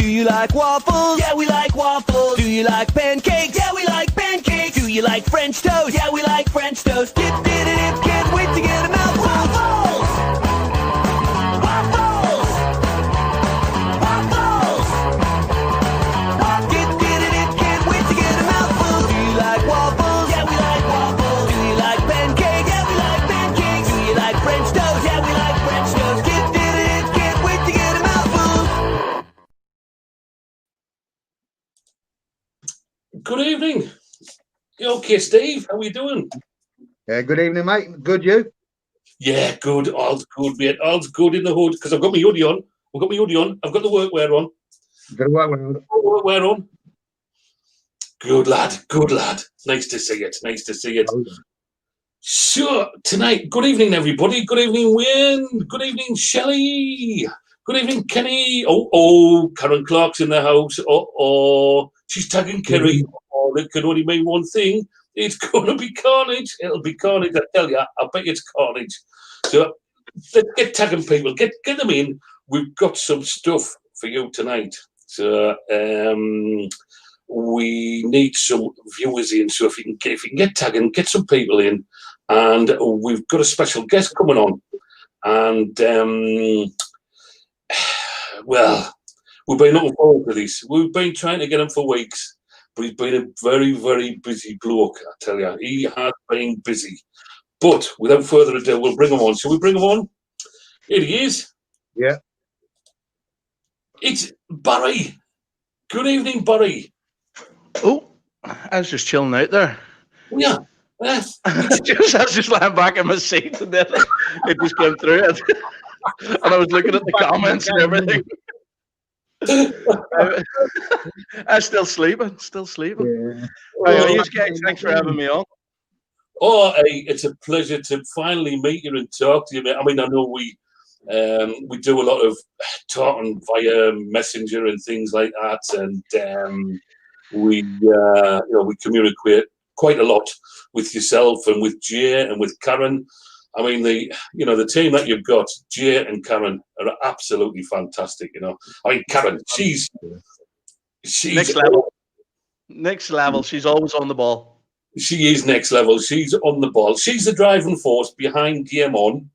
you like waffles? Yeah, we like waffles. Do you like pancakes? Yeah, we like pancakes. Do you like French toast? Yeah, we like French toast. Dip, dip, dip, can't wait to get a mouthful. Waffles! Waffles! Waffles! Dip, dip, dip, can't wait to get a mouthful. Do you like waffles? Yeah, we like waffles. Do you like pancakes? Yeah, we like pancakes. Do you like French toast? Yeah, we like French toast. Dip, dip, dip, can't wait to get a mouthful. Good evening. You okay, Steve? How are you doing? Good evening, mate. Good, you? Yeah, good. All's good, mate. All's good in the hood because I've got my hoodie on. I've got the workwear on. Good work. Workwear on. Good lad. Good lad. Nice to see it. Nice to see it. So tonight, good evening, everybody. Good evening, Wayne. Good evening, Shelley. Good evening, Kenny. Oh, Karen Clark's in the house. Oh, she's tagging Kerry. Oh, that can only mean one thing. It's going to be carnage. It'll be carnage, I tell you. I bet you it's carnage. So let's get tagging people. Get them in. We've got some stuff for you tonight. So we need some viewers in. So if you can get tagging, get some people in. And we've got a special guest coming on. And well, we've been looking forward to this. We've been trying to get him for weeks, but he's been a very, very busy bloke, I tell you. He has been busy. But without further ado, we'll bring him on. Shall we bring him on? Here he is. Yeah. It's Barry. Good evening, Barry. Oh, I was just chilling out there. Yeah. I was just lying back in my seat and then it just came through it. And I was looking at the comments and everything. I'm still sleeping. Yeah. Thanks for having me on. Oh, hey, it's a pleasure to finally meet you and talk to you, mate. I mean, I know we do a lot of talking via Messenger and things like that, and we communicate quite a lot with yourself and with Jay and with Karen. I mean, the team that you've got, Jay and Karen, are absolutely fantastic. I mean, Karen, she's next level. Next level. She's always on the ball. She is next level. She's on the ball. She's the driving force behind Game On.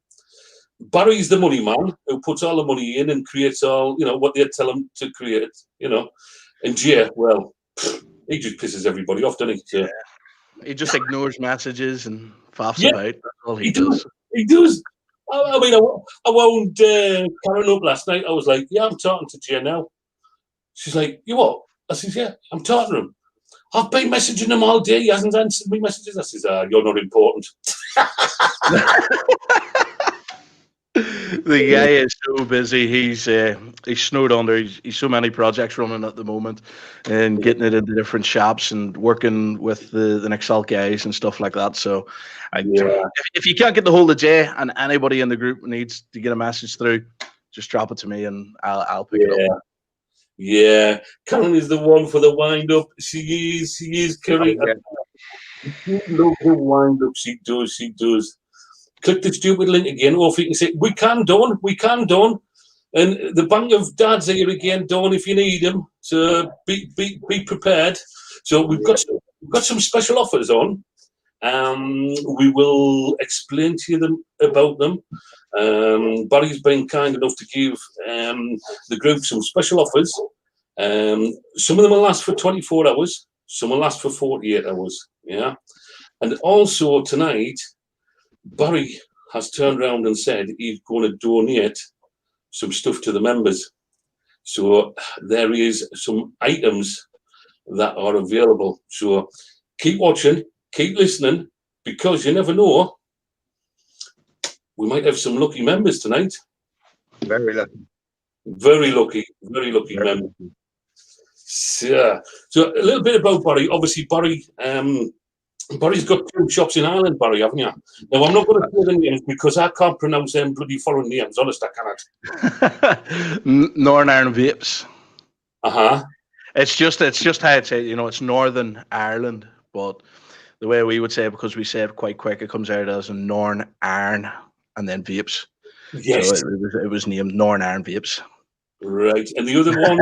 Barry's the money man who puts all the money in and creates all, what they tell him to create, And Jay, well, he just pisses everybody off, doesn't he? Yeah. He just ignores messages and faffs about. That's all he does. He does. I mean, I wound Karen up last night. I was like, yeah, I'm talking to Jay now. She's like, you what? I says, yeah, I'm talking to him. I've been messaging him all day. He hasn't answered me messages. I says, you're not important. The guy is so busy. He's snowed under. He's so many projects running at the moment, and getting it into different shops and working with the Nexalt guys and stuff like that. So, if you can't get the hold of Jay and anybody in the group needs to get a message through, just drop it to me and I'll pick it up. Yeah, Karen is the one for the wind up. She is Kerry. Look the wind up. She does. Click the stupid link again, or if you can say, we can, Dawn. And the bank of dads are here again, Dawn, if you need them. So be prepared. So we've got some special offers on. We will explain to you about them. Barry's been kind enough to give the group some special offers. Some of them will last for 24 hours. Some will last for 48 hours. Yeah. And also tonight, Barry has turned around and said he's going to donate some stuff to the members. So there is some items that are available. So keep watching, keep listening, because you never know. We might have some lucky members tonight. Very lucky. Very lucky members. So a little bit about Barry. Obviously, Barry's got 2 shops in Ireland, Barry, haven't you? Now, I'm not going to say the names because I can't pronounce them bloody foreign names. Honest, I cannot. Northern Ireland Vapes. Uh-huh. It's just how it's said, it's Northern Ireland, but the way we would say it, because we say it quite quick, it comes out as a Northern Iron and then Vapes. Yes. So it was named Northern Iron Vapes. Right. And the other one?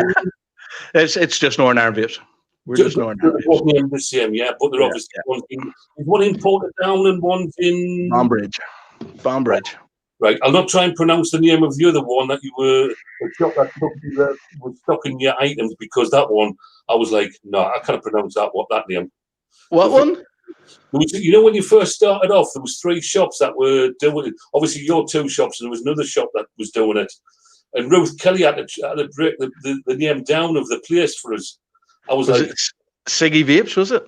It's just Northern Ireland Vapes. We're just Northern Ireland Vapes. Named the same, yeah, but they're obviously one in Portadown and one's in Banbridge. Right, I'll not try and pronounce the name of the other one that you were that was stocking your items, because that one I was like, no, I can't pronounce that name. What one? You know, when you first started off, there was 3 shops that were doing it. Obviously, your 2 shops, and there was another shop that was doing it. And Ruth Kelly had to break the name down of the place for us. I was like, Siggy Vapes, was it?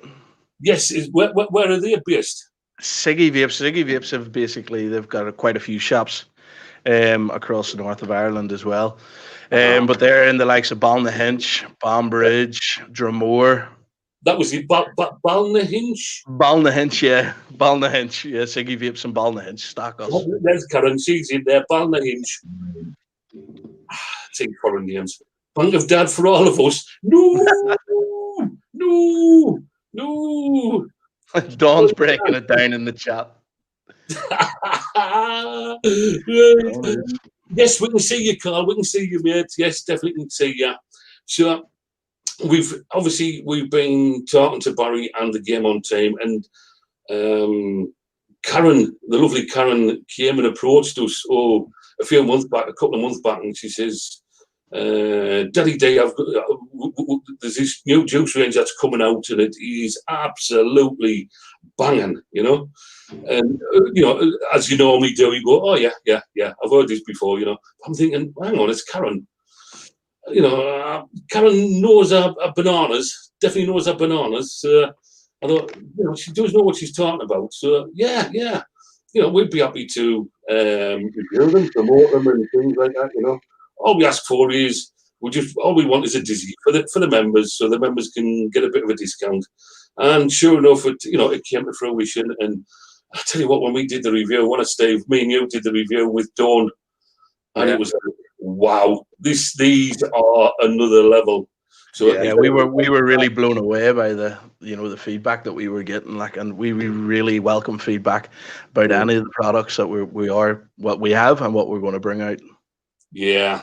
Yes. Where are they based? Siggy Vapes have they've got quite a few shops across the north of Ireland as well. But they're in the likes of Balnahinch, Banbridge, Dromore. That was it, Balnahinch? Balnahinch, yeah. Siggy Vapes and Balnahinch, stock us. There's Karen, she's in there, Balnahinch. Take foreign names. Bank of Dad for all of us. No. Dawn's breaking it down in the chat. Yes, we can see you, Carl. We can see you, mate. Yes, definitely can see you. So we've been talking to Barry and the Game On team, and Karen, the lovely Karen, came and approached us a couple of months back, and she says, Daddy Day, there's this new juice range that's coming out, and it is absolutely banging, you know. And as you normally do, you go, oh yeah, I've heard this before, you know. I'm thinking, hang on, it's Karen. Karen knows her bananas, definitely knows her bananas. I thought, she does know what she's talking about. So yeah, we'd be happy to review them, promote them, and things like that, you know. All we ask for is all we want is a dizzy for the members, so the members can get a bit of a discount. And sure enough, it came to fruition. And I tell you what, when we did the review, Steve, me and you did the review with Dawn, and it was like, wow, these are another level. So we were really blown away by the feedback that we were getting, and we really welcome feedback about any of the products that what we have and what we're going to bring out. Yeah.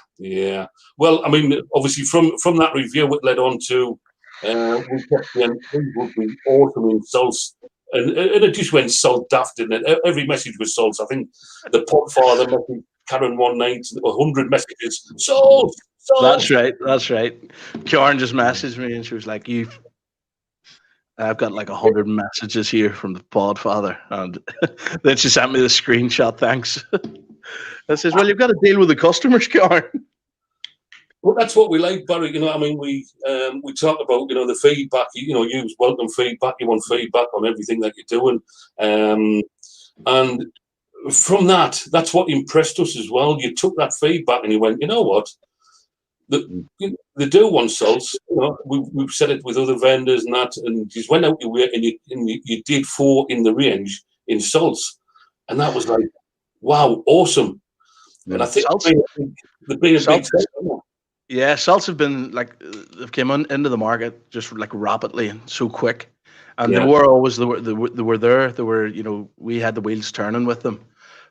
Well, I mean, obviously from that review, it led on to we kept saying these would be awesome in salts, and it just went salt daft, didn't it? Every message was salts. I think the Podfather message, Karen one night, 100 messages, salt. That's right. Karen just messaged me, and she was like, I've got like 100 messages here from the Podfather, and then she sent me the screenshot. Thanks. I says, well, you've got to deal with the customers, Karen. Well, that's what we like, Barry. I mean, we talk about, the feedback. You welcome feedback. You want feedback on everything that you're doing. And from that's what impressed us as well. You took that feedback and you went, you know what? They do want salts. We've said it with other vendors and that, and you just went out your way and you did 4 in the range in salts, and that was like, wow, awesome. And I think they've been a big step. Yeah, salts have been they've came into the market just rapidly and so quick, and they were always they were there. They were we had the wheels turning with them.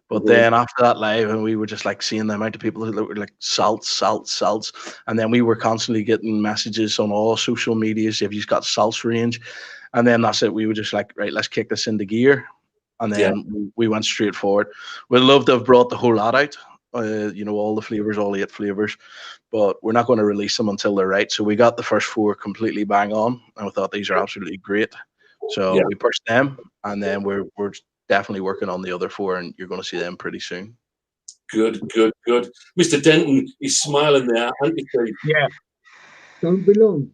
But then after that live, and we were just seeing the amount of people that were salts, and then we were constantly getting messages on all social medias if you've got salts range, and then that's it. We were just right, let's kick this into gear, and then we went straight forward. We'd love to have brought the whole lot out, all the flavors, all 8 flavors, but we're not going to release them until they're right. So we got the first 4 completely bang on, and we thought these are absolutely great. So we pushed them, and then we're definitely working on the other 4, and you're going to see them pretty soon. Good. Mr. Denton is smiling there, aren't you? Yeah. Don't be long.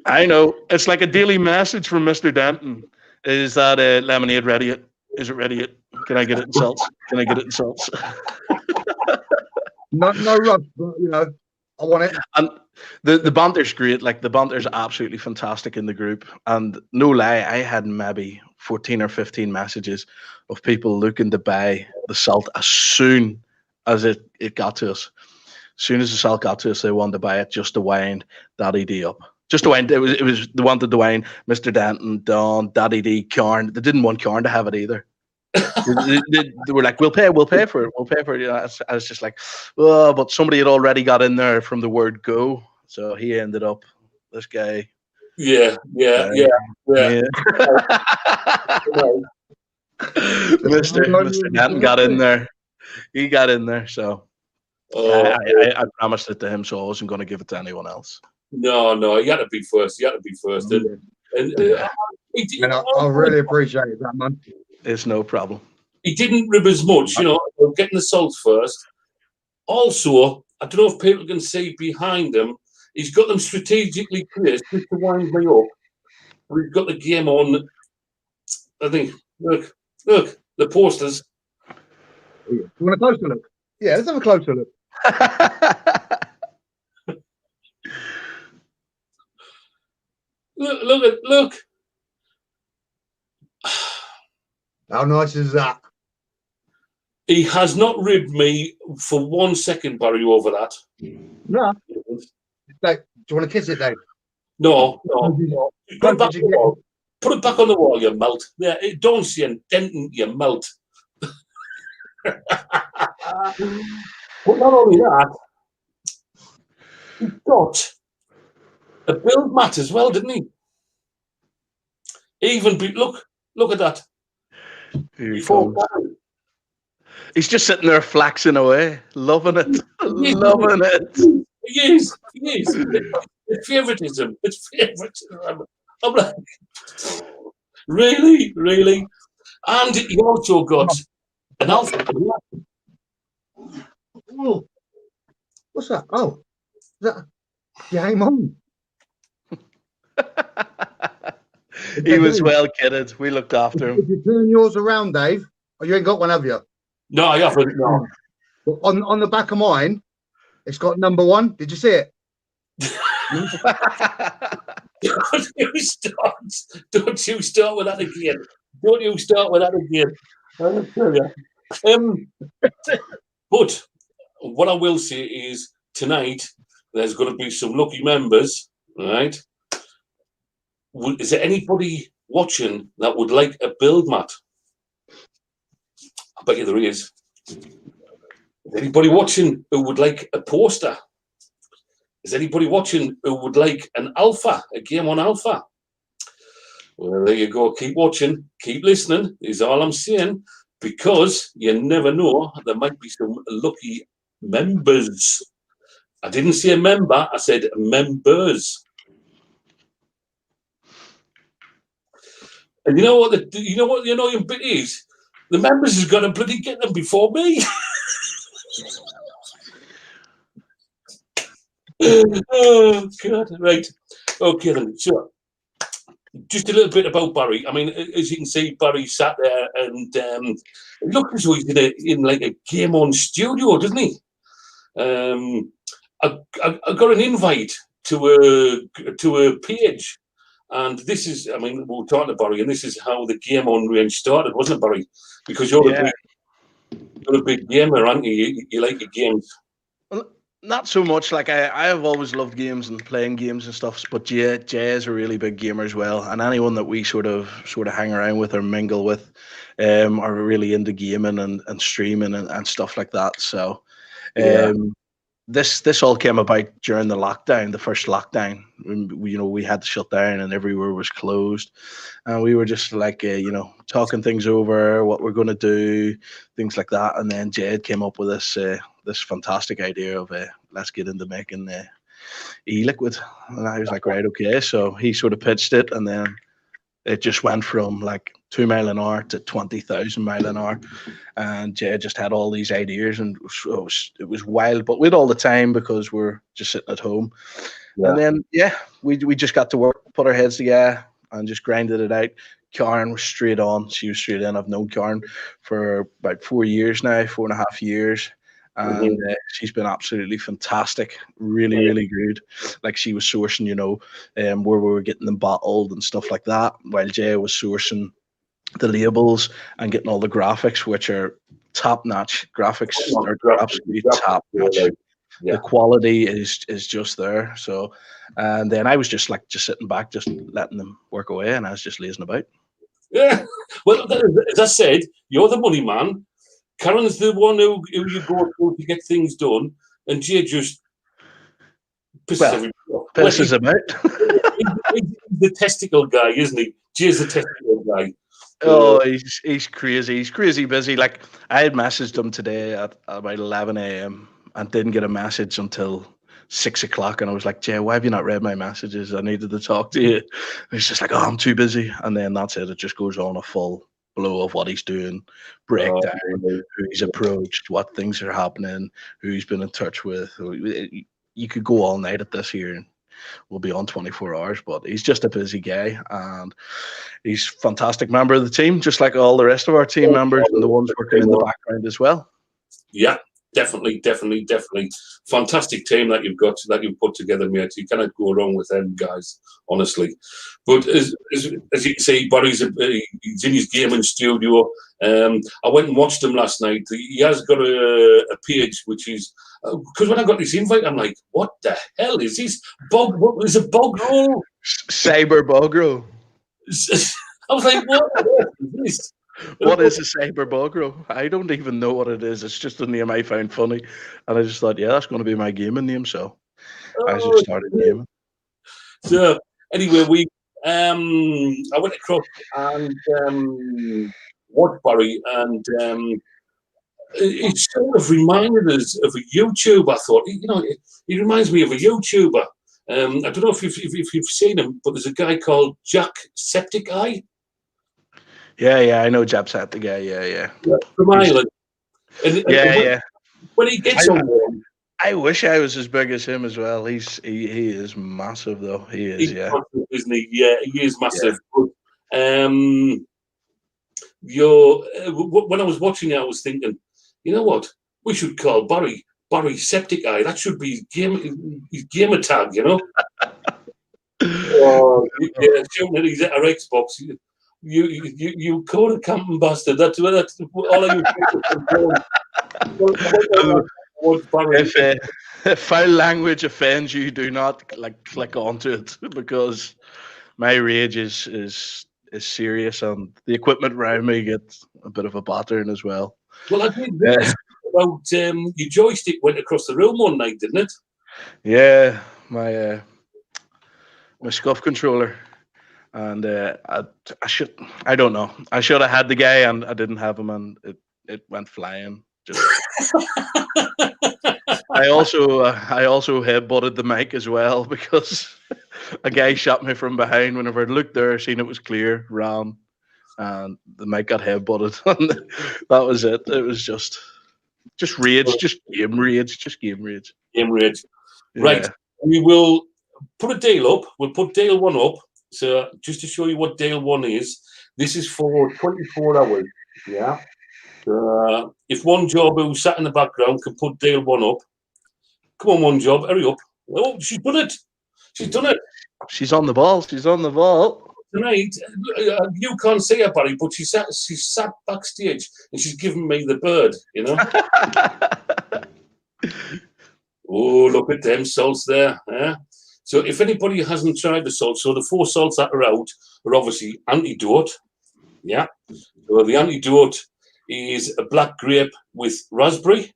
I know. It's like a daily message from Mr. Denton. Is that lemonade ready yet? Is it ready yet? Can I get it in salts? No rush, but I want it. And the banter's great. The banter's absolutely fantastic in the group. And no lie, I had maybe 14 or 15 messages of people looking to buy the salt as soon as it got to us. As soon as the salt got to us, they wanted to buy it just to wind Daddy D up. Just to wind, it was they wanted to wind Mr. Denton, Don, Daddy D, Karen. They didn't want Karen to have it either. they were like, we'll pay for it. I was just like, oh, but somebody had already got in there from the word go. So he ended up, this guy. Yeah. Yeah. Mr. Denton got in there. He got in there. So Oh, I promised it to him, so I wasn't going to give it to anyone else. no, you had to be first. You had to be first. And I really appreciate that, man. It's no problem. he didn't rib as much, about getting the salt first. Also, I don't know if people can see behind him, he's got them strategically placed just to wind me up. We've got the game on. I think, look, the posters. You want a closer look? Yeah, let's have a closer look. Look. How nice is that? He has not ribbed me for 1 second, Barry, over that. No. Dave, do you want to kiss it, Dave? No. Put it back on the wall. Put it back on the wall, you melt. Yeah, don't see a dent, you melt. But not only that, he got a build mat as well, didn't he? Look at that. He's just sitting there flaxing away, loving it, loving it. He is. It's favoritism. I'm like, really? And he also got an alpha. Oh, what's that? Oh, is that game on? He was well kitted. We looked after him. If you turn yours around, Dave, oh, you ain't got one, have you? No, I haven't. No. On the back of mine, it's got number 1. Did you see it? Don't you start with that again. Don't you start with that again. I'll tell you. But what I will say is tonight there's going to be some lucky members, right? Is there anybody watching that would like a build mat? I bet you there is. Is anybody watching who would like a poster? Is anybody watching who would like an alpha, a game on alpha? Well, there you go. Keep watching, keep listening, is all I'm saying, because you never know, there might be some lucky members. I didn't say a member, I said members. And you know what the annoying bit is? The members has got to bloody get them before me. Oh God! Right. Okay then. So, just a little bit about Barry. I mean, as you can see, Barry sat there and it looked as though he's in like a game on studio, doesn't he? I got an invite to a page, and this is. I mean, we were talking to Barry, and this is how the game on range started, wasn't it, Barry? Because you're a big gamer, aren't you? You like your games. Well, not so much. Like I have always loved games and playing games and stuff. But Jay is a really big gamer as well. And anyone that we sort of hang around with or mingle with, are really into gaming and streaming and stuff like that. So, this all came about during the lockdown, the first lockdown. We had to shut down and everywhere was closed, and we were just like, talking things over, what we're going to do, things like that. And then Jed came up with this fantastic idea of let's get into making e-liquid, and I was like, right, okay. So he sort of pitched it, and then it just went from like 2 mile an hour to 20,000 mile an hour, and Jay just had all these ideas, and it was wild. But with all the time, because we're just sitting at home, and then we just got to work, put our heads together, and just grinded it out. Karen was straight on; she was straight in. I've known Karen for about 4 years now, 4.5 years. And she's been absolutely fantastic, really good. Like, she was sourcing, where we were getting them bottled and stuff like that, while Jay was sourcing the labels and getting all the graphics, which are top-notch. Graphics are absolutely top-notch. The quality is just there. So, and then I was just sitting back, just letting them work away, and I was just lazing about. Yeah. Well, as I said, you're the money man. Karen's the one who you go to get things done, and Jay just pisses Well, everybody off. pisses him out. He's the testicle guy, isn't he? Jay's the testicle guy. Oh, he's crazy. He's crazy busy. Like, I had messaged him today at about 11 a.m. and didn't get a message until 6 o'clock. And I was like, Jay, why have you not read my messages? I needed to talk to you. And he's just like, oh, I'm too busy. And then that's it. It just goes on a full blow of what he's doing, breakdown, who he's approached, what things are happening, who he's been in touch with. You could go all night at this here and we'll be on 24 hours, but he's just a busy guy and he's a fantastic member of the team, just like all the rest of our team members and the ones working in the background as well. Yeah, definitely. Fantastic team that you've put together, mate. You cannot go wrong with them guys, honestly. But as you can see, Barry's he's in his gaming studio. I went and watched him last night. He has got a page which is because when I got this invite, I'm like, what the hell is this? What is a bog roll? Cyber bog roll. I was like, what is this? What is a cyber bog roll? I don't even know what it is. It's just a name I found funny. And I just thought, yeah, that's going to be my gaming name. So I just started gaming. So anyway, I went across and watched Barry, and it sort of reminded us of a YouTuber. I thought, he reminds me of a YouTuber. I don't know if you've seen him, but there's a guy called Jacksepticeye. Yeah, I know Jacksepticeye. Yeah. From Ireland. And when he gets on one, I wish I was as big as him as well. He is massive though. He is, he's yeah. massive, isn't he? Yeah, he is massive. Yeah. But, when I was watching it, I was thinking, you know what? We should call Barry Septiceye. That should be his gamer tag, you know? Shooting at his Xbox. You call a camping bastard. That's all of you. If foul language offends you, do not click onto it because my rage is serious and the equipment around me gets a bit of a battering as well. Well, I did about your joystick went across the room one night, didn't it? Yeah, my scuff controller. And I don't know. I should have had the guy, and I didn't have him, and it went flying. I also headbutted the mic as well because a guy shot me from behind. Whenever I looked there, seen it was clear, ran, and the mic got headbutted. And that was it. It was just rage, just game rage. Yeah. Right. We will put a deal up. We'll put deal one up. So just to show you what deal one is, this is for 24 hours. Yeah. If one job who sat in the background can put deal one up, come on, one job, hurry up. Oh, she's done it. She's on the ball. Tonight, you can't see her, Barry, but she sat backstage and she's giving me the bird, you know. Oh, look at them salts there. Yeah? So if anybody hasn't tried the salts, so the 4 salts that are out are obviously Antidote. Yeah. So the Antidote is a black grape with raspberry.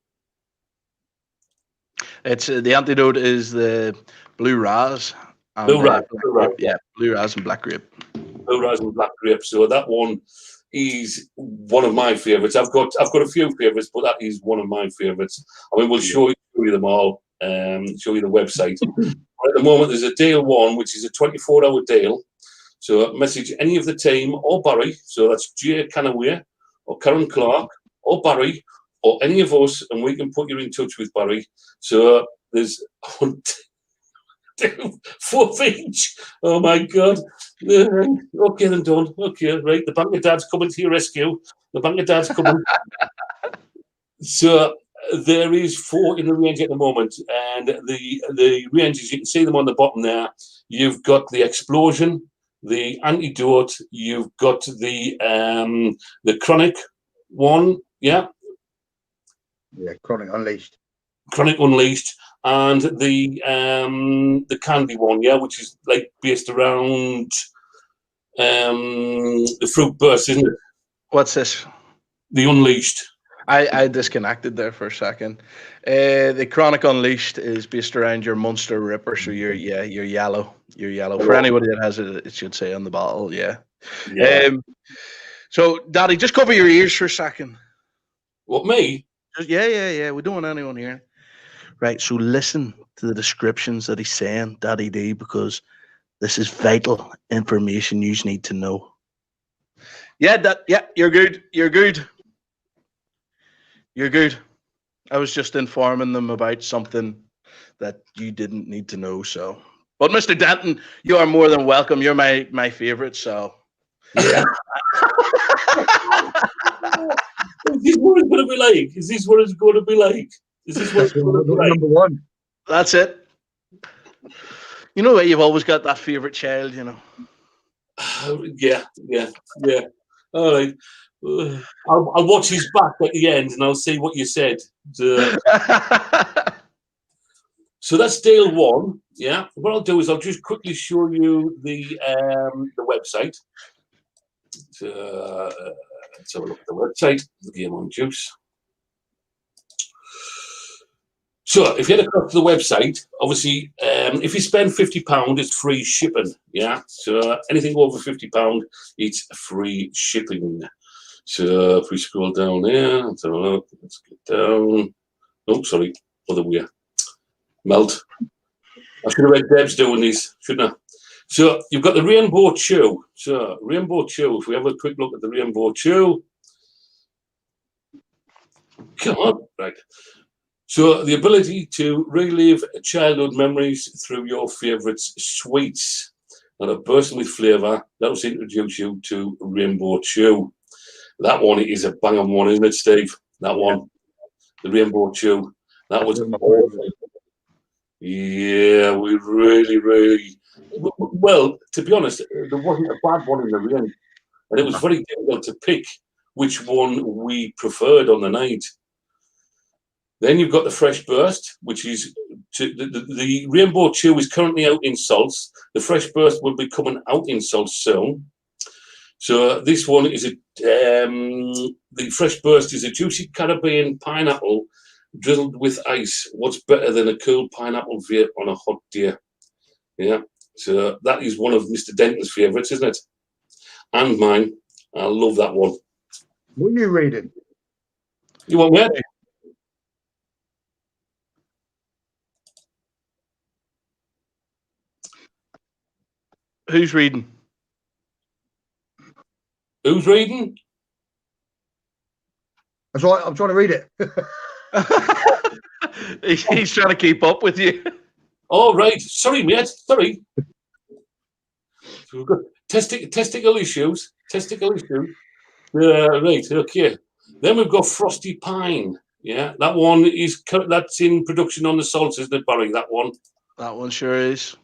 It's the Antidote is the blue ras. Blue ras. Yeah, blue ras and black grape. Blue ras and black grape. So that one is one of my favourites. I've got a few favourites, but that is one of my favourites. I mean, we'll show you them all. Show you the website. At the moment, there's a deal one, which is a 24-hour deal. So message any of the team or Barry. So that's Jay Canaway or Karen Clark or Barry or any of us, and we can put you in touch with Barry. So there's 4 of each. Oh my God. Okay, then done. Okay, right. The Bank of Dad's coming to your rescue. So there is 4 in the range at the moment, and the ranges, you can see them on the bottom there. You've got the Explosion, the Antidote, you've got the Chronic one, yeah, Chronic Unleashed, and the Candy one, yeah, which is like based around the Fruit Burst, isn't it? What's this? The Unleashed. I disconnected there for a second. The Chronic Unleashed is based around your Monster Ripper, so you're yellow. You're yellow. For anybody that has it should say on the bottle, yeah. Yeah. So, Daddy, just cover your ears for a second. What, me? Yeah. We don't want anyone here. Right, so listen to the descriptions that he's saying, Daddy D, because this is vital information you need to know. Yeah, you're good. You're good. You're good. I was just informing them about something that you didn't need to know. So, but Mr. Denton, you are more than welcome. You're my favorite. So, yeah. Is this what it's going to be like? Is this what it's going to be like? Is this what it's going to be like? Number one. That's it. You know what? You've always got that favorite child. You know. Yeah. All right. I'll watch his back at the end and I'll see what you said. So that's Dale 1. Yeah. What I'll do is I'll just quickly show you the website. Let's have a look at the website. The Game on Juice. So if you head across to the website, obviously, if you spend £50, it's free shipping. Yeah. So anything over £50, it's free shipping. So if we scroll down here, let's have a look. Let's get down. Oh, sorry, other way. Melt. I should have read Deb's doing these, shouldn't I? So you've got the Rainbow Chew. So Rainbow Chew. If we have a quick look at the Rainbow Chew. Come on, right. So the ability to relive childhood memories through your favourite sweets. And a bursting with flavour, that'll introduce you to Rainbow Chew. That one is a bang on one, isn't it, Steve? That one, the Rainbow Chew. That was awesome. Yeah, we really. Well, to be honest, there wasn't a bad one in the end, and it was very difficult to pick which one we preferred on the night. Then you've got the Fresh Burst, which is the Rainbow Chew is currently out in salts. The Fresh Burst will be coming out in salts soon. So this one is the Fresh Burst is a juicy Caribbean pineapple drizzled with ice. What's better than a cool pineapple vape on a hot day? Yeah. So that is one of Mr. Denton's favourites, isn't it? And mine. I love that one. What are you reading? You want me? Who's reading? Who's reading? That's right. I'm trying to read it. He's trying to keep up with you. Oh, right. Sorry, mate. Sorry. So we've got testicle issues. Right. Okay. Then we've got Frosty Pine. Yeah, that one that's in production on the salts, isn't it, Barry? That one. That one sure is.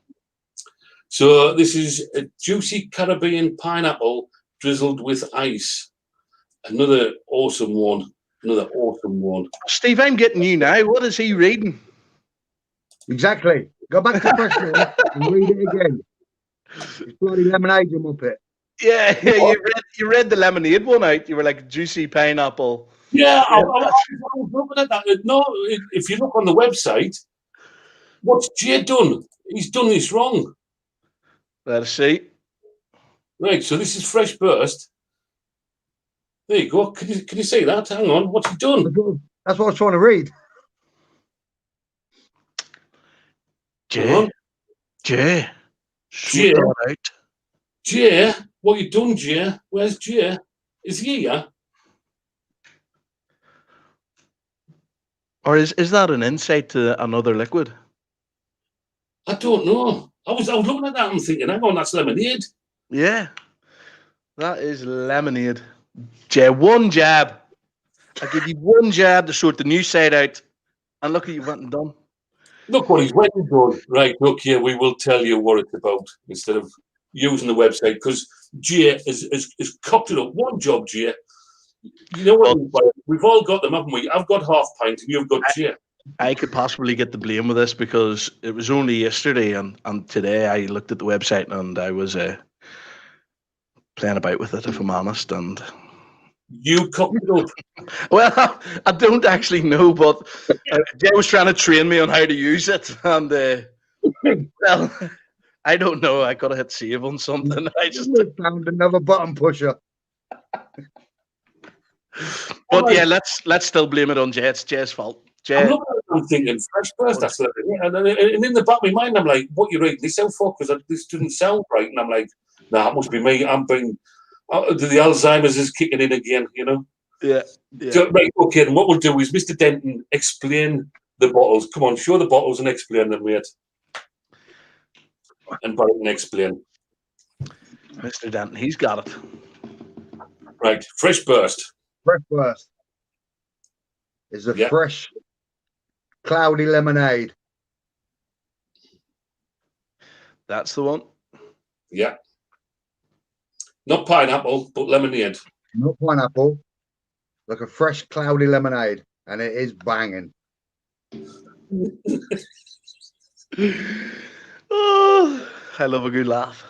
So this is a juicy Caribbean pineapple drizzled with ice. Another awesome one. Steve, I'm getting you now. What is he reading? Exactly. Go back to the question and read it again. It's bloody lemonade, you muppet. Yeah, you read the lemonade one out. You were like juicy pineapple. Yeah, I was looking at that. No, if you look on the website, what's Jay done? He's done this wrong. Let's see. Right, so this is Fresh Burst. There you go. Can you see that? Hang on, what's he done? That's what I was trying to read. Jay. Jay, what you done, Jay? Where's Jay? Is he here? Or is that an insight to another liquid? I don't know. I was looking at that and thinking, hang on, that's lemonade. Yeah, that is lemonade. Jay, one jab. I give you one jab to sort the new side out, and look what you went and done. Look what he's went and done. Right, look here, we will tell you what it's about instead of using the website, because Jay has cocked it up. One job, Jay. You know what? We've all got them, haven't we? I've got half pint and you've got Jay. I could possibly get the blame with this because it was only yesterday and today I looked at the website and I was playing about with it, if I'm honest, and You cocked it up. Well, I don't actually know, but Jay was trying to train me on how to use it, and well, I don't know. I gotta hit save on something. I just, found another button pusher. but yeah, let's still blame it on Jay. It's Jay's fault. I'm Jay, looking at it, I'm thinking fresh burst. That's like, and in the back of my mind, I'm like, "What you writing this out for?" Because this didn't sound right, and I'm like, "Nah, it must be me. I'm being the Alzheimer's is kicking in again." You know. yeah. So, right. Okay. And what we'll do is, Mr. Denton, explain the bottles. Come on, show the bottles and explain them, mate. And Barry can explain. Mr. Denton, he's got it. Right. Fresh burst. Fresh burst is a fresh, cloudy lemonade. That's the one. Yeah. Not pineapple, but lemonade. Not pineapple. Like a fresh, cloudy lemonade, and it is banging. Oh, I love a good laugh.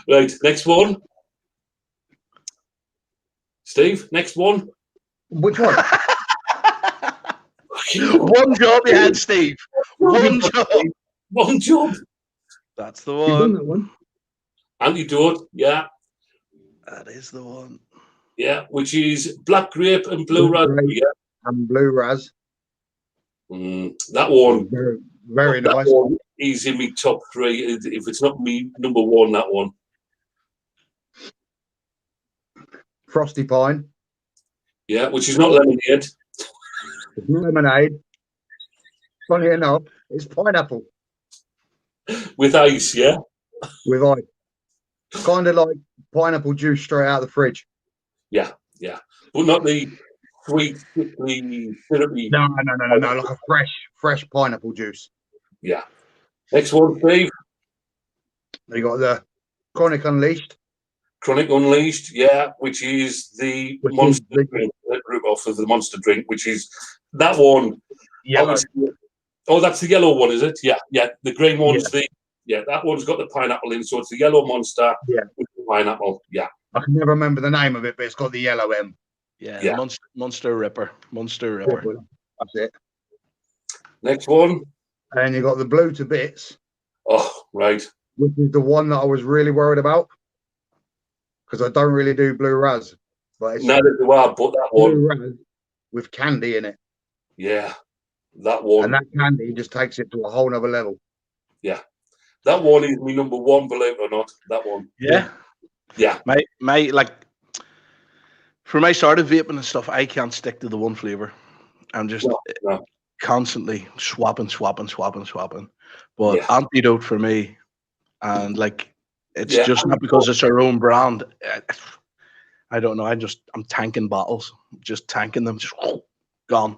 Right, next one. Steve, next one. Which one? One job you had, Steve. One job. One job. That's the You've done one. that one. Antidote, yeah. That is the one. Yeah, which is black grape and blue raspberry. Yeah. And blue ras. That one. Very, very that nice. One is in my top 3. If it's not me, number 1, that one. Frosty pine. Yeah, which is not lemonade. It's lemonade. Funny enough, it's pineapple With ice, yeah? with ice. Kind of like pineapple juice straight out of the fridge. Yeah. But not the sweet, sickly, syrupy. No. Like a fresh pineapple juice. Yeah. Next one, Steve. You got the Chronic Unleashed. Chronic Unleashed, yeah, which is the monster drink, off of the monster drink, which is that one. Yeah. Oh, that's the yellow one, is it? Yeah. The green one's that one's got the pineapple in, so it's the yellow monster with the pineapple. Yeah. I can never remember the name of it, but it's got the yellow M. Yeah. Monster Ripper. Monster Ripper. That's it. Next one. And you got the Blue to Bits. Oh, right. Which is the one that I was really worried about. Because I don't really do blue ras. But it's neither do I, but that one. Blue ras with candy in it. Yeah. That one. And that candy just takes it to a whole nother level. Yeah. That one is my number 1, believe it or not. That one. Yeah. Yeah. My like for my start of vaping and stuff, I can't stick to the one flavor. I'm just constantly swapping. But Antidote for me, and like it's just not because it's our own brand. I don't know. I'm tanking bottles, just tanking them, just gone.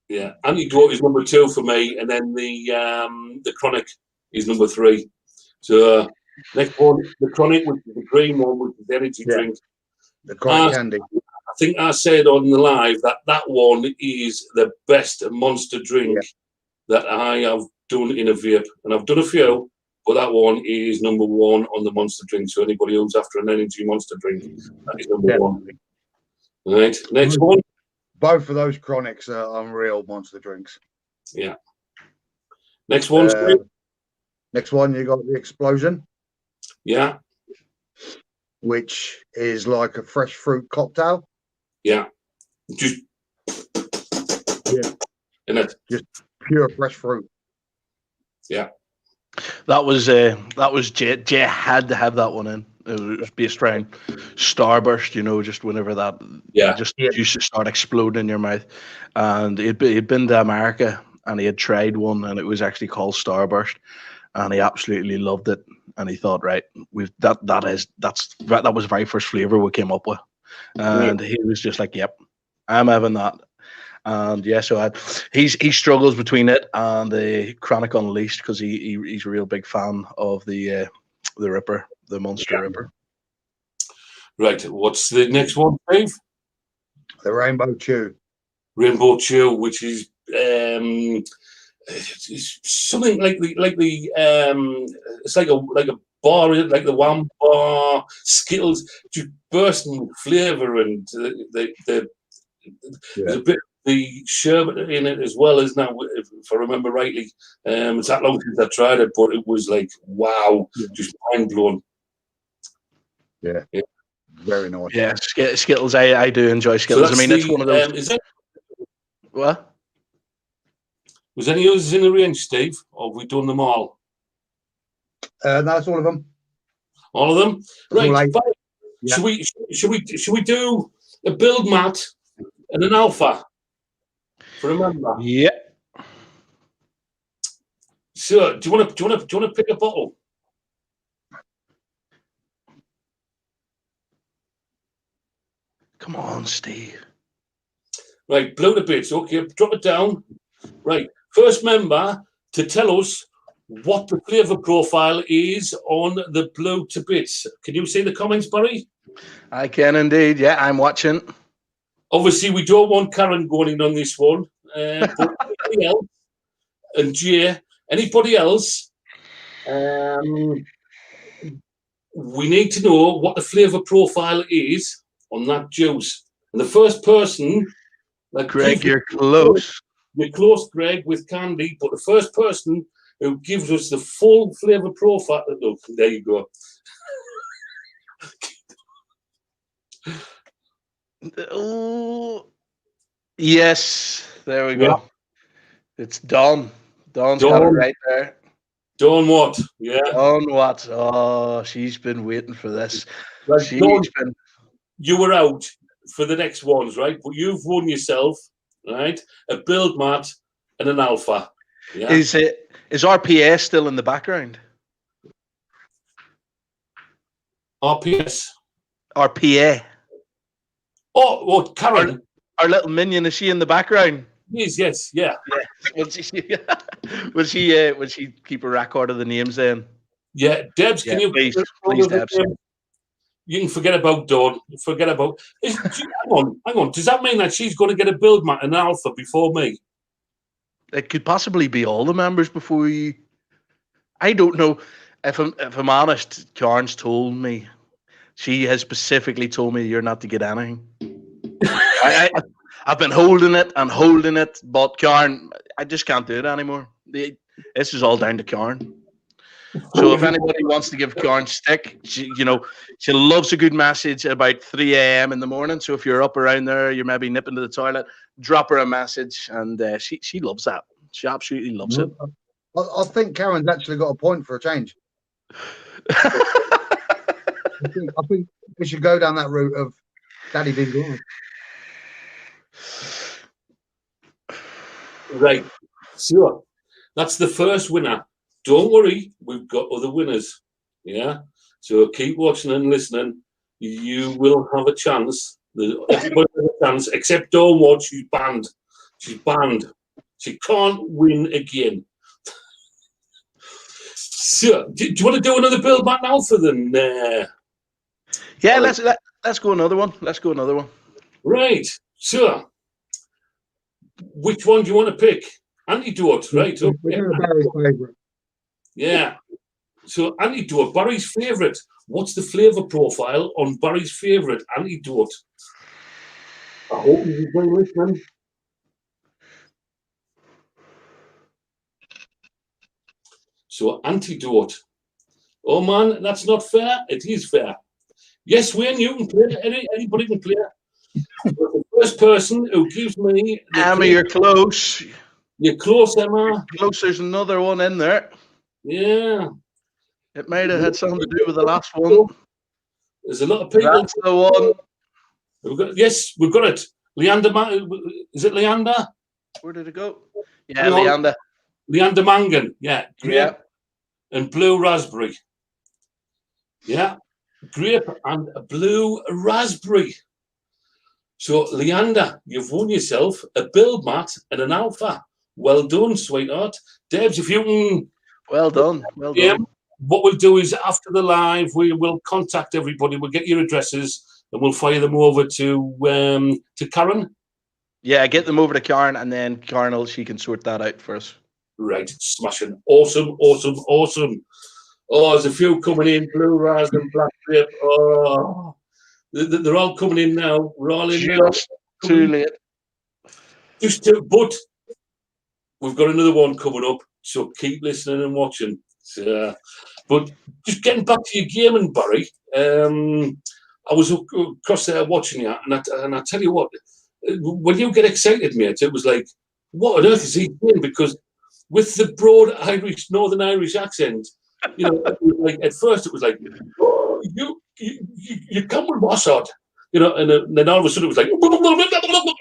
Yeah, Antidote is number 2 for me, and then the Chronic is number 3. So next one, the Chronic, which is the green one, which is the energy drink. The Chronic candy. I think I said on the live that one is the best monster drink that I have done in a vape, and I've done a few, but that one is number 1 on the monster drink. So anybody who's after an energy monster drink, that is number 1. Right, next one. Both of those Chronics are unreal monster drinks. Yeah. Next one. Next one, you got the Explosion. Yeah. Which is like a fresh fruit cocktail. Yeah. Just in it. Just pure fresh fruit. Yeah. That was Jay. Jay had to have that one in. It was based around Starburst, just whenever that used to start exploding in your mouth. And he'd been to America and he had tried one, and it was actually called Starburst, and he absolutely loved it. And he thought, right, that was the very first flavor we came up with, and he was just like, "Yep, I'm having that." And so he struggles between it and the Chronic Unleashed because he's a real big fan of the Ripper, the Monster Ripper. Right, what's the next one, Dave? The Rainbow Chew. Rainbow Chew, which is it's something like the it's like a bar, like the Wham bar, Skittles, just bursting with flavour, and there's a bit of the sherbet in it as well as now, if I remember rightly. It's that long since I tried it, but it was like, wow, just mind blown. Yeah. Very nice. Yeah, Skittles. I do enjoy Skittles. I mean, it's one of those. What? Was any others in the range, Steve? Or have we done them all? No, that's all of them. All of them? Right. Yeah. Should we do a build mat and an alpha for a member? Yeah. So, do you want to pick a bottle? Come on, Steve. Right, blow the bits. Okay, drop it down. Right, first member to tell us what the flavour profile is on the blow to bits. Can you see the comments, Barry? I can indeed. Yeah, I'm watching. Obviously, we don't want Karen going in on this one. But anybody else, and Jay, anybody else, we need to know what the flavour profile is on that juice. And the first person, like Greg, you're close. You're close, Greg, with candy, but the first person who gives us the full flavour profile. Look, there you go. Oh, yes, there we go. Yeah. It's Dawn. Dawn's got it right there. Dawn what? Yeah. Dawn what? Oh, she's been waiting for this. Right, Dawn, you were out for the next ones, right? But you've won yourself, right? A build mat and an alpha. Yeah. Is RPS still in the background? RPS. RPA. Oh, Karen. Our little minion, is she in the background? Yes, yeah. Would she keep a record of the names then? Yeah, Debs, can you please Debs. You can forget about Dawn. Forget about. Hang on. Does that mean that she's going to get a build mat and an alpha before me? It could possibly be all the members before you. I don't know. If I'm honest, Karen's told me. She has specifically told me you're not to get anything. I've been holding it, but Karen, I just can't do it anymore. This is all down to Karen. So if anybody wants to give Karen stick, she loves a good message about 3 a.m. in the morning. So if you're up around there, you're maybe nipping to the toilet, drop her a message, and she loves that. She absolutely loves it. I think Karen's actually got a point for a change. I think we should go down that route of Daddy being gone. Right, sure. That's the first winner. Don't worry, we've got other winners. Yeah, so keep watching and listening. You will have a chance. Everybody has a chance, except Dawn Ward. She's banned. She's banned. She can't win again. So, do you want to do another build mat now for them? Yeah, let's go another one. Let's go another one. Right. So, which one do you want to pick? Antidote, right? Okay. Barry's favourite. Yeah. So, Antidote, Barry's favourite. What's the flavour profile on Barry's favourite Antidote? I hope you've been listening. So, Antidote. Oh man, that's not fair. It is fair. Yes, Wayne, you can play. Anybody can play. The first person who gives me. Emma, you're close. You're close, Emma. You're close. There's another one in there. Yeah. It might have had something to do with the last one. There's a lot of people. That's the one. We've got it. Leander, is it Leander? Where did it go? Yeah, Leander. Leander Mangan. Yeah. Grape and blue raspberry. Yeah. Grape and blue raspberry. So, Leander, you've won yourself a build mat and an alpha. Well done, sweetheart. Debs, if you can. Well done. Well done. What we'll do is after the live, we will contact everybody. We'll get your addresses and we'll fire them over to Karen. Yeah, get them over to Karen, and then Karen, she can sort that out for us. Right, smashing. Awesome. Oh, there's a few coming in, blue raspberry, black grape. Oh, they're all coming in now. We're all in now. Just too late. But we've got another one coming up, so keep listening and watching. But just getting back to your gaming, Barry. I was across there watching you, and I tell you what, when you get excited, mate, it was like, what on earth is he doing? Because with the broad Irish, Northern Irish accent, you know, it was like, at first it was like, oh, you come with Mossad, you know, and then all of a sudden it was like,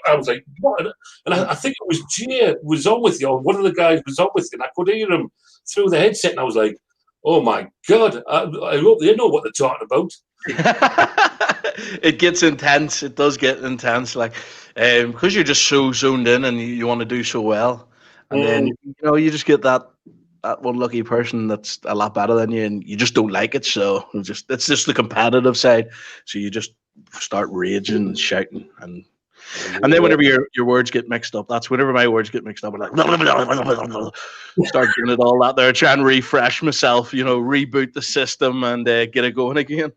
I was like, what? And I think it was Jay was on with you, or one of the guys was on with you, and I could hear him through the headset, and I was like, oh my God, I hope they know what they're talking about. It gets intense. It does get intense, like because you're just so zoned in and you want to do so well, and then you just get that one lucky person that's a lot better than you, and you just don't like it. So it's just the competitive side. So you just start raging and shouting, and then whenever your words get mixed up, that's whenever my words get mixed up. I'm like start doing it all that there, try and refresh myself, reboot the system and get it going again.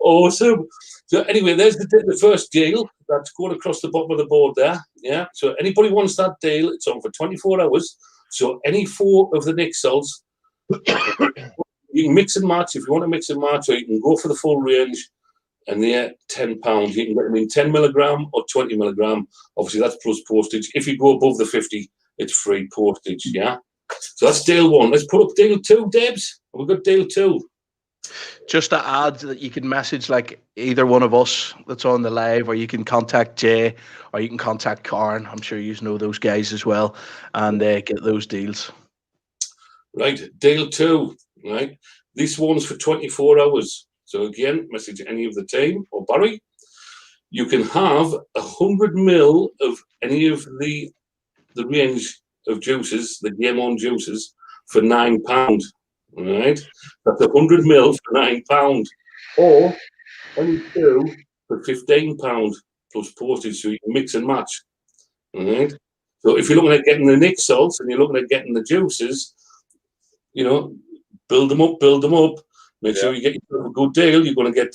Awesome. So anyway, there's the first deal that's going across the bottom of the board there. Yeah. So anybody wants that deal, it's on for 24 hours. So any 4 of the Nixels, you can mix and match if you want to mix and match, or you can go for the full range, and they're £10. You can get them in 10 milligram or 20 milligram. Obviously, that's plus postage. If you go above the 50, it's free postage. Yeah. So that's deal 1. Let's put up deal 2, Debs. We've got deal 2. Just to add that you can message like either one of us that's on the live, or you can contact Jay, or you can contact Karen. I'm sure you know those guys as well, and get those deals. Right, deal 2. Right, this one's for 24 hours. So again, message any of the team or Barry. You can have 100 ml of any of the range of juices, the Game On juices, for £9. Right, that's 100 ml for £9, or any 2 for £15 plus postage. So you can mix and match. Right. So if you're looking at getting the Nick salts and you're looking at getting the juices, build them up. Make sure you get yourself a good deal. You're going to get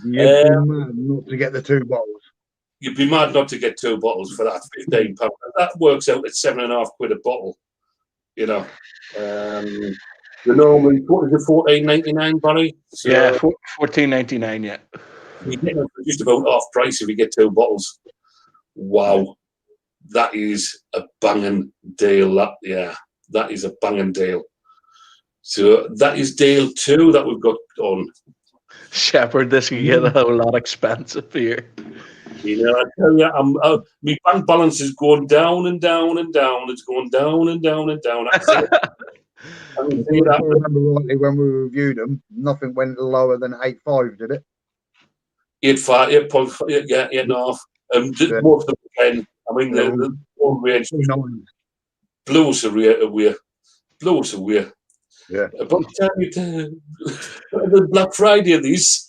mad not to get the 2 bottles. You'd be mad not to get 2 bottles for that £15. That works out at £7.50 a bottle. The normally what is it, $14.99, Barry? So, yeah, $14.99. Yeah, you get them for just about half price if you get 2 bottles. Wow, that is a banging deal. That is a banging deal. So that is deal 2 that we've got on. Shepherd, this can get a whole lot expensive here. I tell you, my bank balance is going down and down and down. It's going down and down and down. I remember rightly when we reviewed them, nothing went lower than 8.5, did it? 8.5, 8.5, yeah, 8.5. Most of them, I mean, the one range blew us away. Yeah. But the Black Friday of these.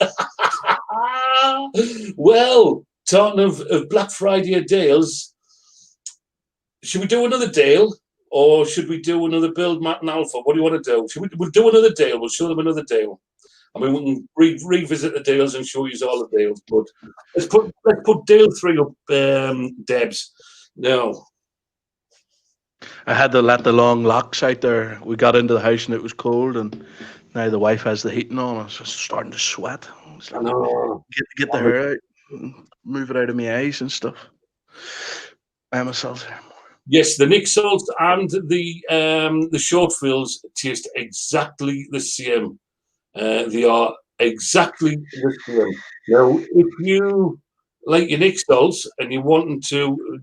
Well, talking of Black Friday deals, should we do another deal, or should we do another build, Matt and Alpha? What do you want to do? We'll do another deal. We'll show them another deal. I mean, we can revisit the deals and show you all the deals. But let's put deal 3 up, Debs. No. I had to let the long locks out there. We got into the house and it was cold, and now the wife has the heating on. I was just starting to sweat. I was like, get the hair out, move it out of my eyes and stuff. I am myself here. Yes, the Nick salts and the short fills taste exactly the same. They are exactly the same. Now, if you like your Nick salts and you want to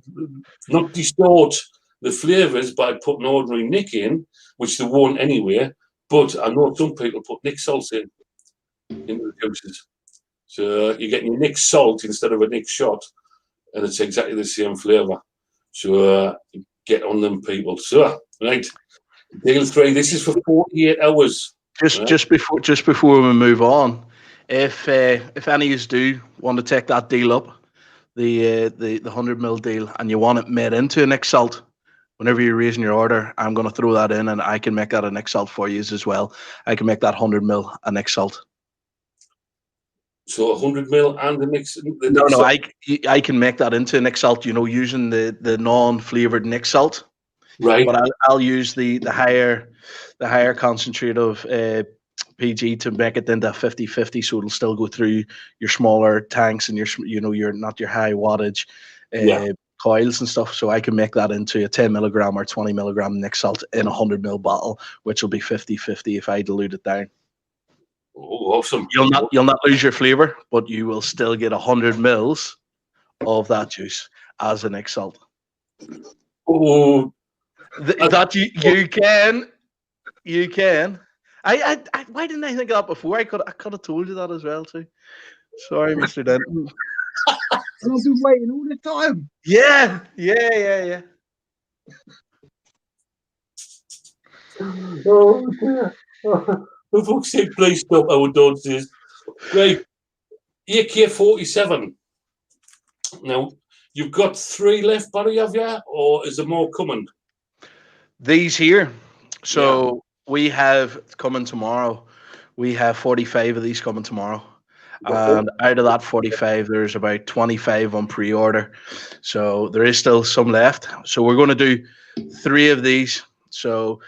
not distort the flavours by putting ordinary Nick in, which they won't anyway, but I know some people put Nick salts in the juices. So you're getting your Nick salt instead of a Nick shot, and it's exactly the same flavour. So get on them, people. So, right, deal 3. This is for 48 hours. Just before we move on, if any of you do want to take that deal up, the 100 ml deal, and you want it made into a Nick salt, whenever you're raising your order, I'm going to throw that in, and I can make that an Nick Salt for you as well. I can make that 100 mil a Nick Salt. So 100 mil and the Nick. No, I can make that into Nick Salt. Using the non-flavored Nick Salt. Right. But I'll use the higher concentrate of PG to make it into 50-50, so it'll still go through your smaller tanks and your not your high wattage coils and stuff. So I can make that into a 10 milligram or 20 milligram Nick Salt in a 100 ml bottle, which will be 50-50 if I dilute it down. Oh, awesome! You'll not lose your flavor, but you will still get 100 mils of that juice as a Nick Salt. Oh, that you can. I why didn't I think of that before? I could have told you that as well too. Sorry, Mr. Denton. I've been waiting all the time. Yeah. Oh, dear. For fuck's sake, please stop our dodges. Right, AK-47. Now, you've got 3 left, Barry, have you? Or is there more coming? These here. So we have coming tomorrow. We have 45 of these coming tomorrow. And out of that 45, there's about 25 on pre-order. So there is still some left. So we're going to do 3 of these. So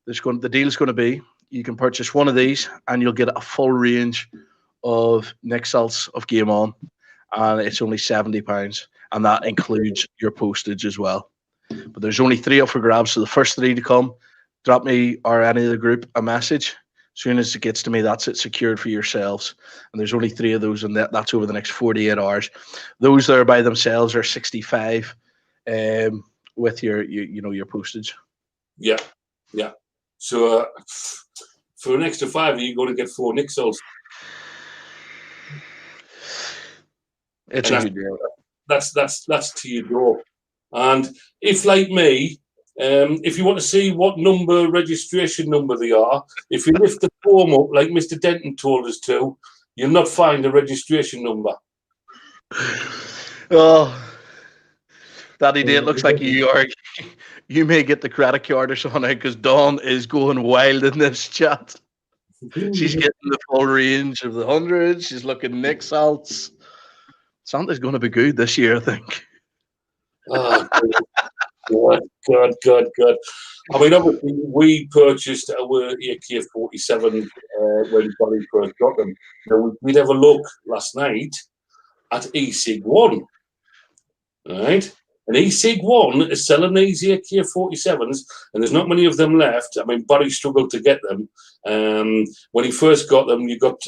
the deal's going to be, you can purchase 1 of these and you'll get a full range of Nick Salts of Game On. And it's only £70. And that includes your postage as well. But there's only 3 up for grabs. So the first 3 to come, drop me or any of the group a message. As soon as it gets to me, that's it secured for yourselves. And there's only 3 of those, and that's over the next 48 hours. Those there by themselves are 65 with your postage. Yeah. So for an extra £5, you're going to get 4 Nick Salts. It's a good deal. That's to your door. And if, like me, if you want to see what registration number they are, if you lift the form up like Mr. Denton told us to, you'll not find a registration number. Oh, Daddy D, it looks like you may get the credit card or something, because Dawn is going wild in this chat. She's getting the full range of the 100. She's looking Nick Salts. Santa's going to be good this year, I think. Oh, God. I mean, obviously, we purchased our AK-47 when Barry first got them. Now, we'd have a look last night at E-Sig-1, right? And E-Sig-1 is selling these AK-47s, and there's not many of them left. I mean, Barry struggled to get them. When he first got them, you got,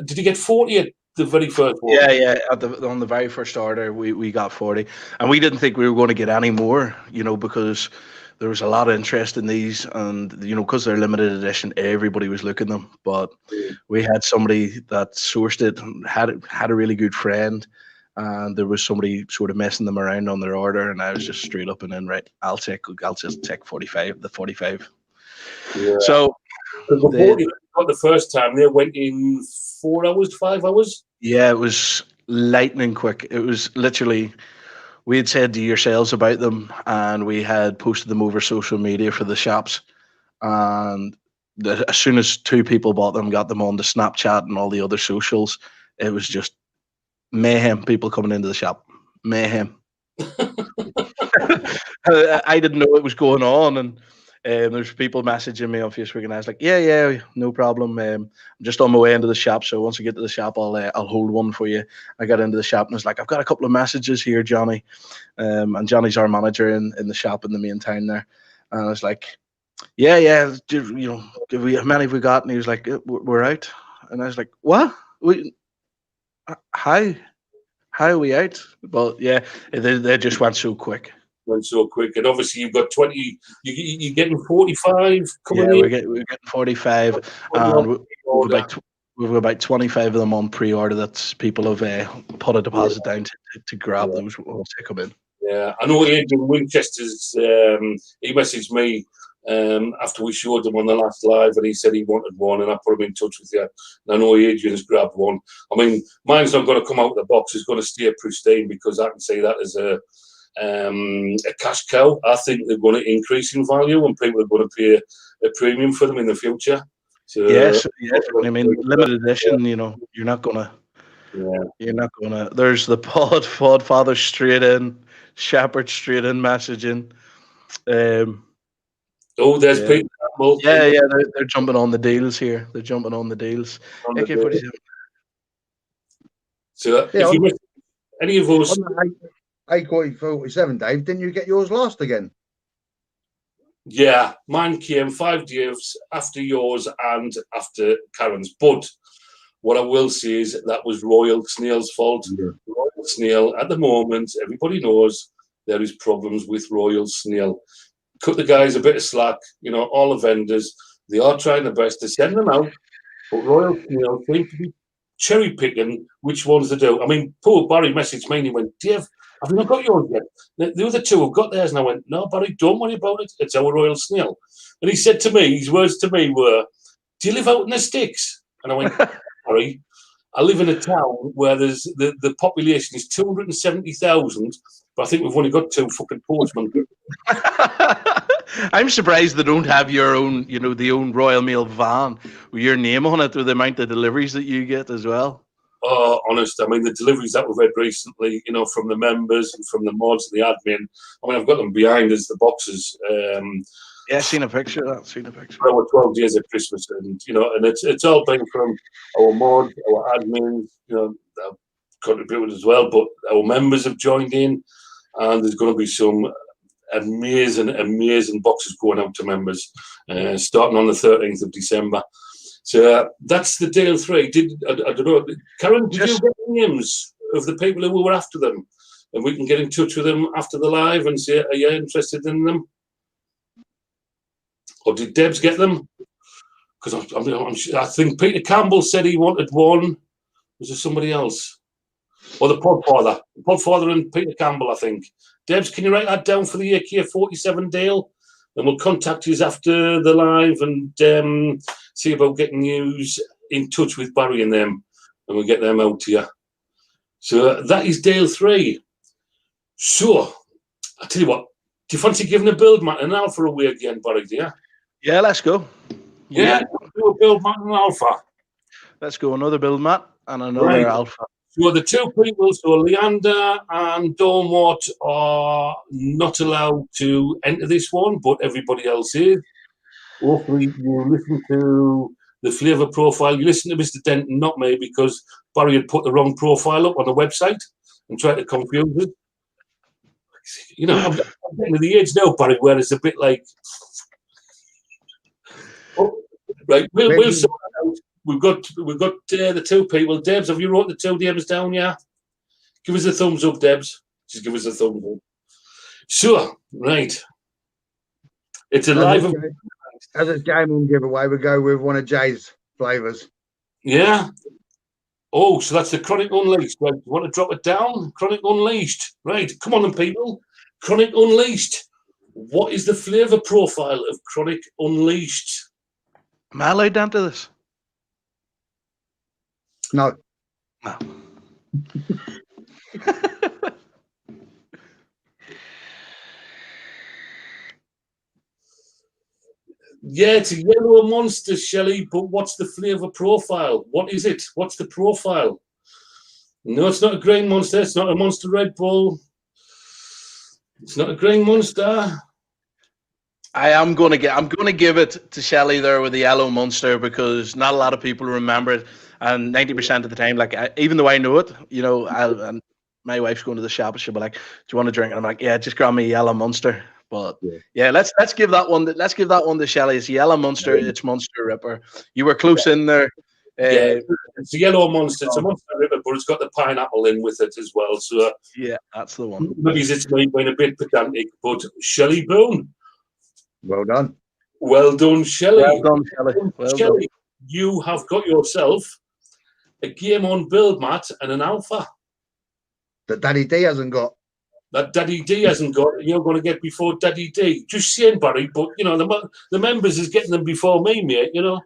did you get 40 at the very first one? Yeah. On the very first order, we got 40, and we didn't think we were going to get any more, because there was a lot of interest in these, and because they're limited edition, everybody was looking them. But we had somebody that sourced it and had a really good friend, and there was somebody sort of messing them around on their order, and I was just straight up and in, right, I'll just take 45. Yeah. So the first time they went in 4 hours, 5 hours. Yeah, it was lightning quick. It was literally, we had said to yourselves about them, and we had posted them over social media for the shops, and as soon as 2 people bought them, got them on the Snapchat and all the other socials, it was just mayhem. People coming into the shop, mayhem. I didn't know what was going on, and there's people messaging me on Facebook, and I was like, yeah, no problem. I'm just on my way into the shop, so once I get to the shop, I'll hold one for you. I got into the shop, and I was like, I've got a couple of messages here, Johnny. And Johnny's our manager in the shop in the main town there. And I was like, yeah, how many have we got? And he was like, we're out. And I was like, what? How are we out? But yeah, they just went so quick. And obviously you've got 20. You're getting 45 coming in. We're getting 45, and we've about 25 of them on pre-order that people have put a deposit down to grab those once they come in. Yeah, I know Adrian Winchester's. He messaged me after we showed him on the last live, and he said he wanted one, and I put him in touch with you. And I know Adrian's grabbed one. I mean, mine's not going to come out of the box; it's going to stay pristine, because I can say that as a cash cow. I think they're going to increase in value, and people are going to pay a premium for them in the future. So, yes. I mean, limited edition. You know, you're not gonna. yeah. You're not gonna. There's the Podfather straight in, Shepherd straight in messaging. Oh, there's Yeah. Peter Campbell. Yeah, they're jumping on the deals here. They're jumping on the deals. On the AK-47. So Yeah, if you missed any of those, AK-47, Dave, didn't you get yours last again? yeah, mine came 5 days after yours and after Karen's. But what I will say is that was Royal Snail's fault. Yeah. Royal Snail, at the moment, everybody knows there is problems with Royal Snail. Cut the guys a bit of slack, you know, all the vendors, they are trying their best to send them out, but Royal Snail seem to be cherry picking which ones they do. I mean, poor Barry messaged me and he went, Dave, have you not got yours yet? The other two have got theirs, and I went, no, Barry, don't worry about it. It's our Royal Snail. And he said to me, his words to me were, do you live out in the sticks? And I went, Barry, I live in a town where there's the population is 270,000, but I think we've only got 2 fucking postmen. I'm surprised they don't have your own, you know, the own Royal Mail van with your name on it, with the amount of deliveries that you get as well. Oh, honest, I mean, the deliveries that we've had recently, you know, from the members and from the mods and the admin, I mean, I've got them behind us, the boxes. Yeah, I've seen a picture of that. Seen a picture. For our 12 days of Christmas, and you know, and it's all been from our mods, our admins, you know, have contributed as well, but our members have joined in, and there's going to be some amazing boxes going out to members, starting on the 13th of December. So that's the deal 3. I don't know, Karen, did you get the names of the people who were after them, and we can get in touch with them after the live and say, are you interested in them? Or did Debs get them? Because I think Peter Campbell said he wanted one. Was there somebody else? Or the Podfather. Podfather and Peter Campbell, I think. Debs, can you write that down for the AK-47 deal? And we'll contact you after the live and see about getting you in touch with Barry and them. And we'll get them out to you. So that is deal 3. So, I tell you what, do you fancy giving a build mat and an alpha away again, Barry, do you? Yeah, let's go. Yeah, do a build mat and an alpha. Let's go. Another build mat and another Right. alpha. So the 2 people, so Leander and Dormot, are not allowed to enter this one, but everybody else is. Hopefully you listen to the flavour profile. You listen to Mr. Denton, not me, because Barry had put the wrong profile up on the website and tried to confuse it. You know, I'm getting to the age now, Barry, where it's a bit like... Oh, right, we'll sort it out. We've got the 2 people. Debs, have you wrote the 2 names down? Yeah. Give us a thumbs up, Debs. Just give us a thumbs up. Sure. Right. It's a live. As a game on giveaway, we go with one of Jay's flavours. Yeah. Oh, so that's the Chronic Unleashed. Right. You want to drop it down? Chronic Unleashed. Right. Come on, then, people. Chronic Unleashed. What is the flavour profile of Chronic Unleashed? Am I allowed down to this? No. No. Yeah, it's a yellow monster, Shelley, but what's the flavour profile? What is it? What's the profile? No, it's not a grain monster. It's not a Monster Red Bull. It's not a grain monster. I'm gonna give it to Shelley there with the yellow monster, because not a lot of people remember it, and 90% of the time, like even though I know it, you know, and my wife's going to the shop and she'll be like, "Do you want a drink?" And I'm like, "Yeah, just grab me a yellow monster." But yeah, let's give that one. Let's give that one to Shelley. It's a yellow monster. It's Monster Ripper. You were close in there. Yeah, it's a yellow monster. It's a Monster Ripper, but it's got the pineapple in with it as well. So yeah, that's the one. Maybe it's me being a bit pedantic, but Shelley Boone. Well done. Well done, Shelley. Well done, Shelley. Well Shelley, you have got yourself a game on build mat and an alpha That Daddy D hasn't got. that Daddy D hasn't got. You're going to get before Daddy D. Just saying, Barry, but you know the members is getting them before me, mate. You know.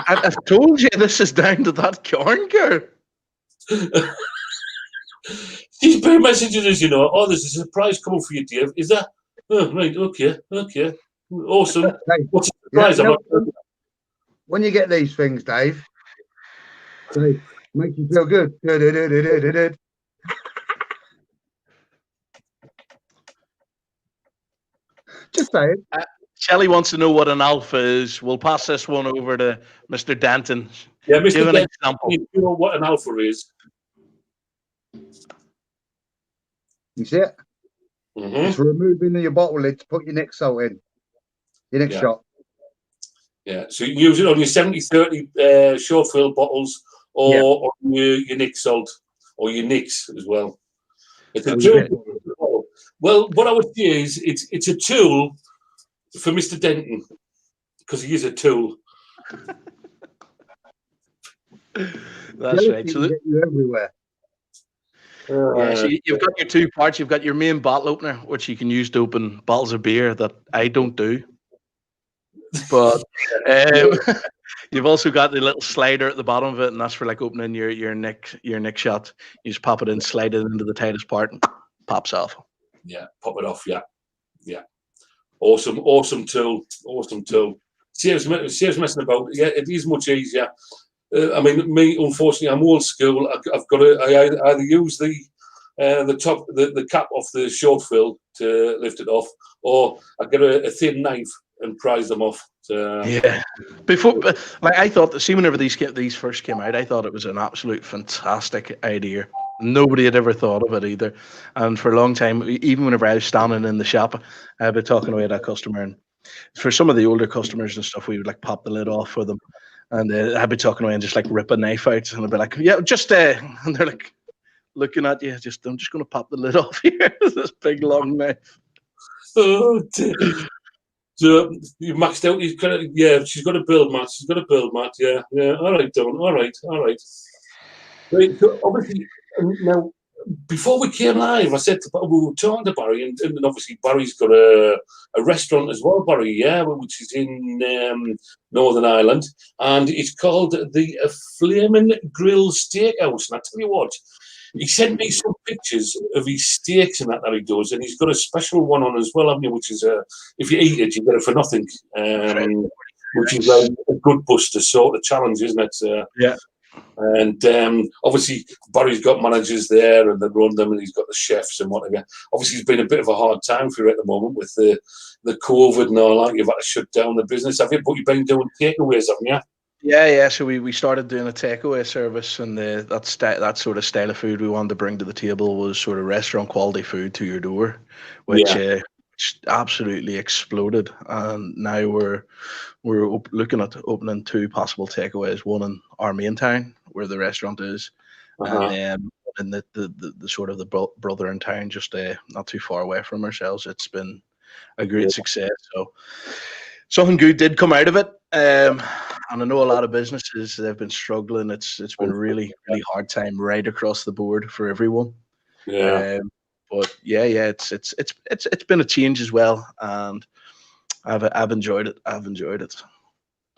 I've told you this is down to that corn girl. These pair messages, as you know, oh, there's a surprise coming for you, Dave. Is that? Oh, right, okay. Awesome. Dave, What's the surprise? when you get these things, Dave, make you feel good. Du-du-du-du-du-du-du. Just say it. Shelley wants to know what an alpha is. We'll pass this one over to Mr. Danton. Yeah, Mr. Give an Denton, example. you know what an alpha is? You see it? Mm-hmm. It's removing your bottle lid to put your next salt in. Your next shot. Yeah, so you can use it on your 70-30 short fill bottles or on your Nick salt or your Nicks as well. It's a tool. Well, what I would say is it's a tool for Mr. Denton because he is a tool. That's right. So get you everywhere. so you've got your two parts. You've got your main bottle opener, which you can use to open bottles of beer that I don't do. But you've also got the little slider at the bottom of it, and that's for like opening your Nick shot. You just pop it in, slide it into the tightest part, and pops off. Yeah, pop it off. Yeah. Awesome tool. Saves messing about. Yeah, it is much easier. I mean, me, unfortunately, I'm old school. I've got to. I either use the top, the cap off the short fill to lift it off, or I get a thin knife and prise them off. Yeah. Before, like I thought, whenever these first came out, I thought it was an absolute fantastic idea. Nobody had ever thought of it either. And for a long time, even whenever I was standing in the shop, I'd be talking away to that customer. And for some of the older customers and stuff, we would like pop the lid off for them. And I'd be talking away and just like rip a knife out. And I'd be like, yeah, just, and they're like looking at you, I'm just going to pop the lid off here. This big long knife. Oh, dear. So you maxed out. Yeah, she's got a build mat. Yeah. All right, Don. All right. Right, so obviously, now before we came live, I said we were talking to Barry, and obviously Barry's got a restaurant as well, Barry, yeah, which is in Northern Ireland, and it's called the Flaming Grill Steakhouse. And I tell you what, he sent me some pictures of his steaks and that he does, and he's got a special one on as well, haven't you? Which is if you eat it, you get it for nothing, which is like a good buster sort of challenge, isn't it? Yeah. And obviously Barry's got managers there and they run them, and he's got the chefs and whatever. Obviously, it's been a bit of a hard time for you at the moment with the COVID and all that. You've had to shut down the business, have you? But you've been doing takeaways, haven't you? Yeah. So we started doing a takeaway service, and that sort of style of food we wanted to bring to the table was sort of restaurant quality food to your door, which absolutely exploded. And now we're looking at opening 2 possible takeaways, one in our main town where the restaurant is, and then in the sort of the brother in town, just not too far away from ourselves. It's been a great success. So something good did come out of it. And I know a lot of businesses, they've been struggling. It's been a really, really hard time right across the board for everyone. Yeah. But it's been a change as well, and I've enjoyed it.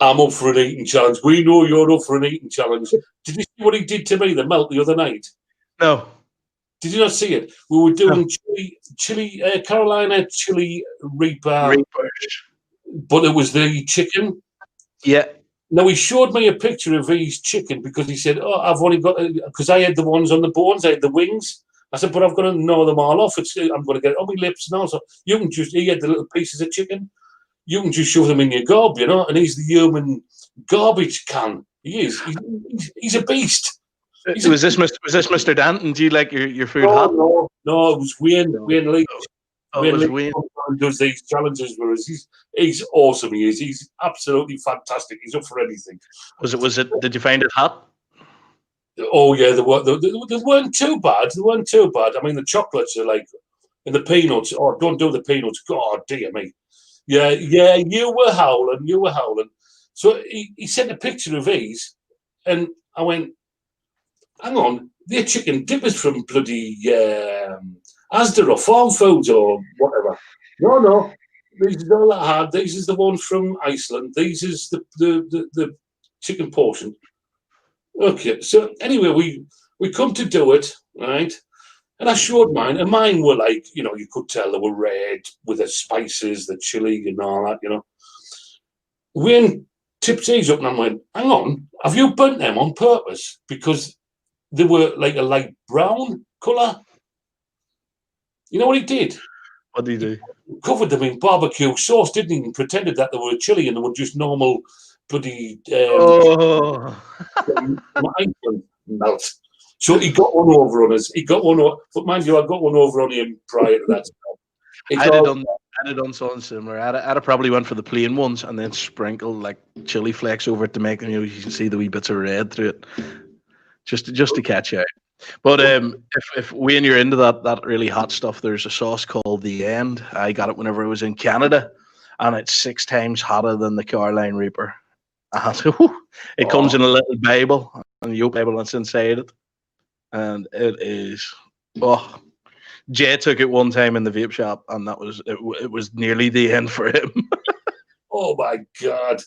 I'm up for an eating challenge. We know you're up for an eating challenge. Did you see what he did to me, the melt, the other night? No. Did you not see it? We were doing Carolina chili Reaper, but it was the chicken. Yeah. Now, he showed me a picture of his chicken because he said, oh, I've only got, because I had the ones on the bones, I had the wings. I said, but I've got to gnaw them all off. I'm going to get it on my lips now. So you can just, he had the little pieces of chicken. You can just shove them in your gob, you know, and he's the human garbage can. He is. He's a beast. Was this Mr. Danton? Do you like your food hot? No, it was Wayne Leach. It was Wayne. Does these challenges, whereas he's awesome. He is. He's absolutely fantastic. He's up for anything. Was it? Did you find it hot? Oh yeah, they weren't too bad. They weren't too bad. I mean, the chocolates are like, and the peanuts. Oh, don't do the peanuts. God dear me. Yeah. You were howling. So he sent a picture of these, and I went, hang on, they're chicken dippers from bloody Asda or Farm Foods or whatever. No, this is all that hard. This is the one from Iceland. This is the chicken portion. Okay, so anyway, we come to do it, right? And I showed mine, and mine were like, you could tell they were red with the spices, the chili, and all that. Wayne tipped his up, and I went, "Hang on, have you burnt them on purpose? Because they were like a light brown colour." You know what he did? What do you do? Covered them in barbecue sauce, didn't he? And pretended that they were chili and they were just normal bloody Iceland melt. So he got one over on us. But mind you, I got one over on him prior to that. I'd have done something similar. I'd have probably went for the plain ones and then sprinkled like chili flakes over it to make them, you can see the wee bits of red through it, just to catch you out. But if when you're into that really hot stuff, there's a sauce called The End. I got it whenever I was in Canada, and it's 6 times hotter than the Carolina Reaper. It comes in a little Bible, and you open Bible, and it's inside it, and it is Jay took it one time in the vape shop, and that was it was nearly the end for him. Oh my God.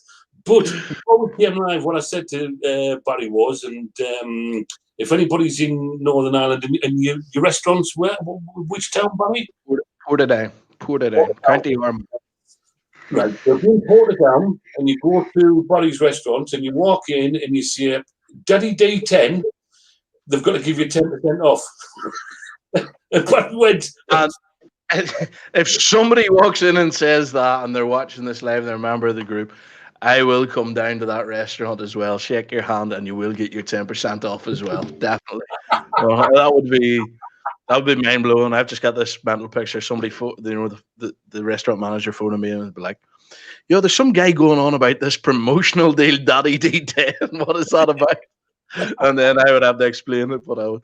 But before we came live, what I said to Barry was, and if anybody's in Northern Ireland and your restaurants, which town, Barry? Portadown, County Arm. Right, so if you're in Portadown and you go to Barry's restaurant and you walk in and you say, Daddy Day 10, they've got to give you 10% off. And Barry went. And if somebody walks in and says that and they're watching this live and they're a member of the group, I will come down to that restaurant as well, shake your hand, and you will get your 10% off as well. Definitely. That would be mind blowing. I've just got this mental picture. Somebody, the restaurant manager phoning me and be like, there's some guy going on about this promotional deal, Daddy D10. What is that about? And then I would have to explain it, but I would.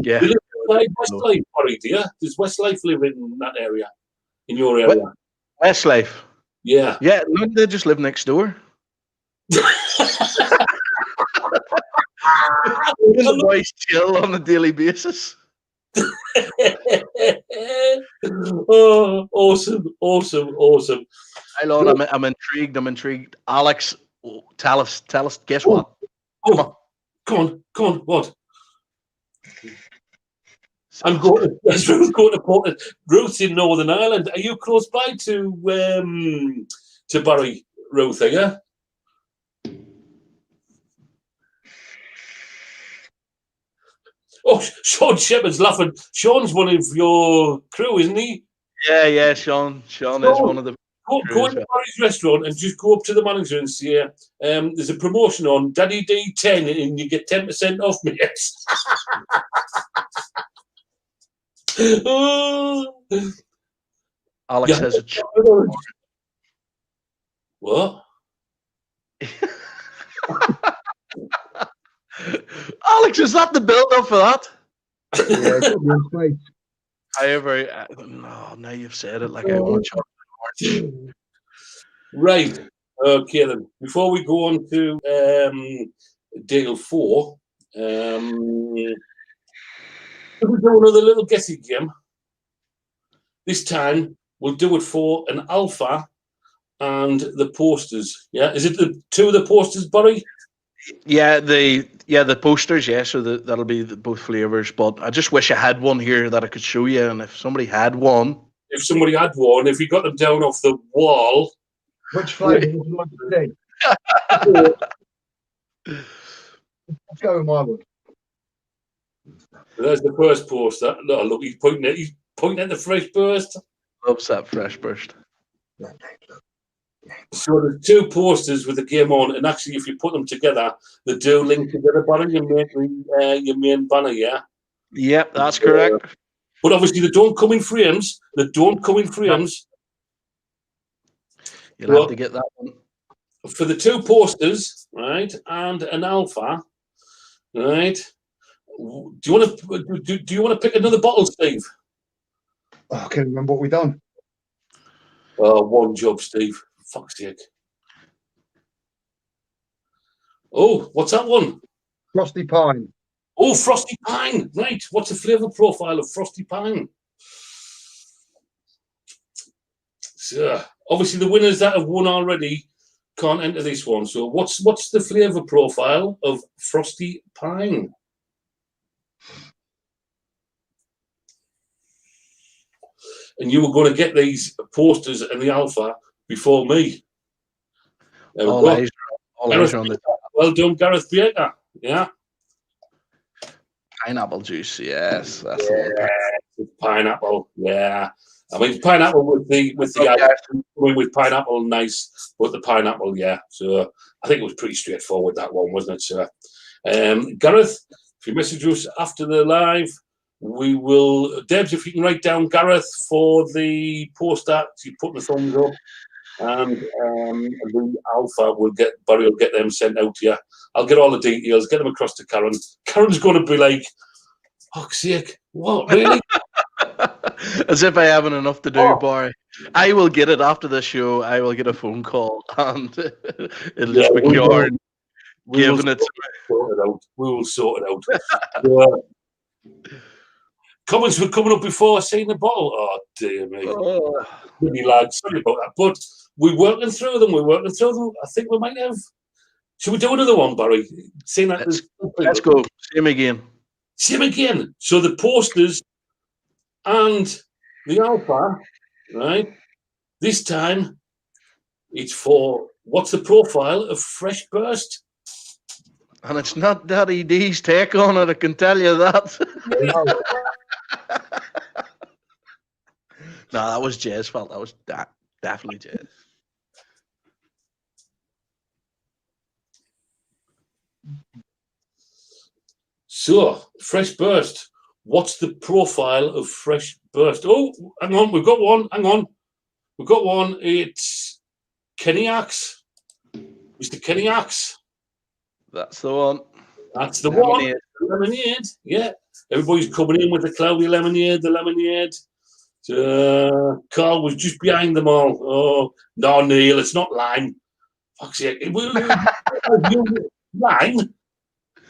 Yeah. Westlife, Barry, do you? Does Westlife live in that area? In your area? Westlife. Yeah. Yeah, no, they just live next door. The boys chill on a daily basis. Oh, awesome. Hold on, I'm intrigued. Alex, tell us, guess what? Come on, what? I'm going to Port. Ruth's in Northern Ireland. Are you close by to Barry, Ruth? Are you? Oh, Sean Shepherd's laughing. Sean's one of your crew, isn't he? Yeah, Sean is one of the. Go into Barry's restaurant and just go up to the manager and say, there's a promotion on Daddy Day 10 and you get 10% off, mate. Alex has a what? Alex, is that the build-up for that? Now you've said it like I want to. Right. Okay then. Before we go on to Dale 4, we'll do another little guessing game. This time we'll do it for an alpha and the posters. Yeah, is it the 2 of the posters, Barry? Yeah, the posters. Yeah, so that'll be both flavors. But I just wish I had one here that I could show you. And if somebody had one, if you got them down off the wall, which flavour would you like to see? Let's go with my one. There's the first poster. No, look, he's pointing at the fresh burst. Loves that fresh burst. So there's 2 posters with the game on, and actually, if you put them together, they do link together. Banner, your main banner, yeah. Yep, that's correct. But obviously, they don't come in frames. You'll have to get that one for the 2 posters, right, and an alpha, right. Do you want to pick another bottle, Steve? Oh, I can't remember what we done. One job, Steve. Fuck's sake. Oh, what's that one? Frosty Pine. Oh, Frosty Pine. Right. What's the flavour profile of Frosty Pine? So, obviously, the winners that have won already can't enter this one. So, what's the flavour profile of Frosty Pine? and you were going to get these posters and the Alpha before me. There we All go. eyes are on the Well done, Gareth Baker. Yeah. pineapple juice. Yes, that's the one. With pineapple. Yeah. I mean, pineapple with the with pineapple, nice, but the pineapple, yeah. So I think it was pretty straightforward, that one, wasn't it, sir? Gareth, if you message us after the live, we will. Debs, if you can write down Gareth for the poster, you put the thumbs up, and the Alpha will get Barry will get them sent out to you. I'll get all the details, get them across to Karen. Karen's going to be like, "Fuck's sake, what really?" As if I haven't enough to do, Oh. Barry. I will get it after the show. I will get a phone call, and it'll Yeah, just be we will. Karen We will giving it. sort it out. We will sort it out. Comments were coming up before seeing the bottle. Oh dear me, Oh. really lads, sorry about that. But we're working through them. I think we might have. Should we do another one, Barry? Seeing that Let's go. Same again. Same again. So the posters and the Alpha, right? This time it's for what's the profile of Fresh Burst? And it's not Daddy D's take on it, I can tell you that. No, that was Jay's fault. That was definitely Jay's. So, Fresh Burst. What's the profile of Fresh Burst? Oh, hang on, we've got one. Hang on. We've got one. It's Kenny Axe. Mr. Kenny Axe. That's the one. That's the Lemonade. one. Lemonade. Yeah. Everybody's coming in with the cloudy lemonade, the lemonade. Carl was just behind them all. Oh, no, Neil, it's not lime. Fuck's sake. Lime?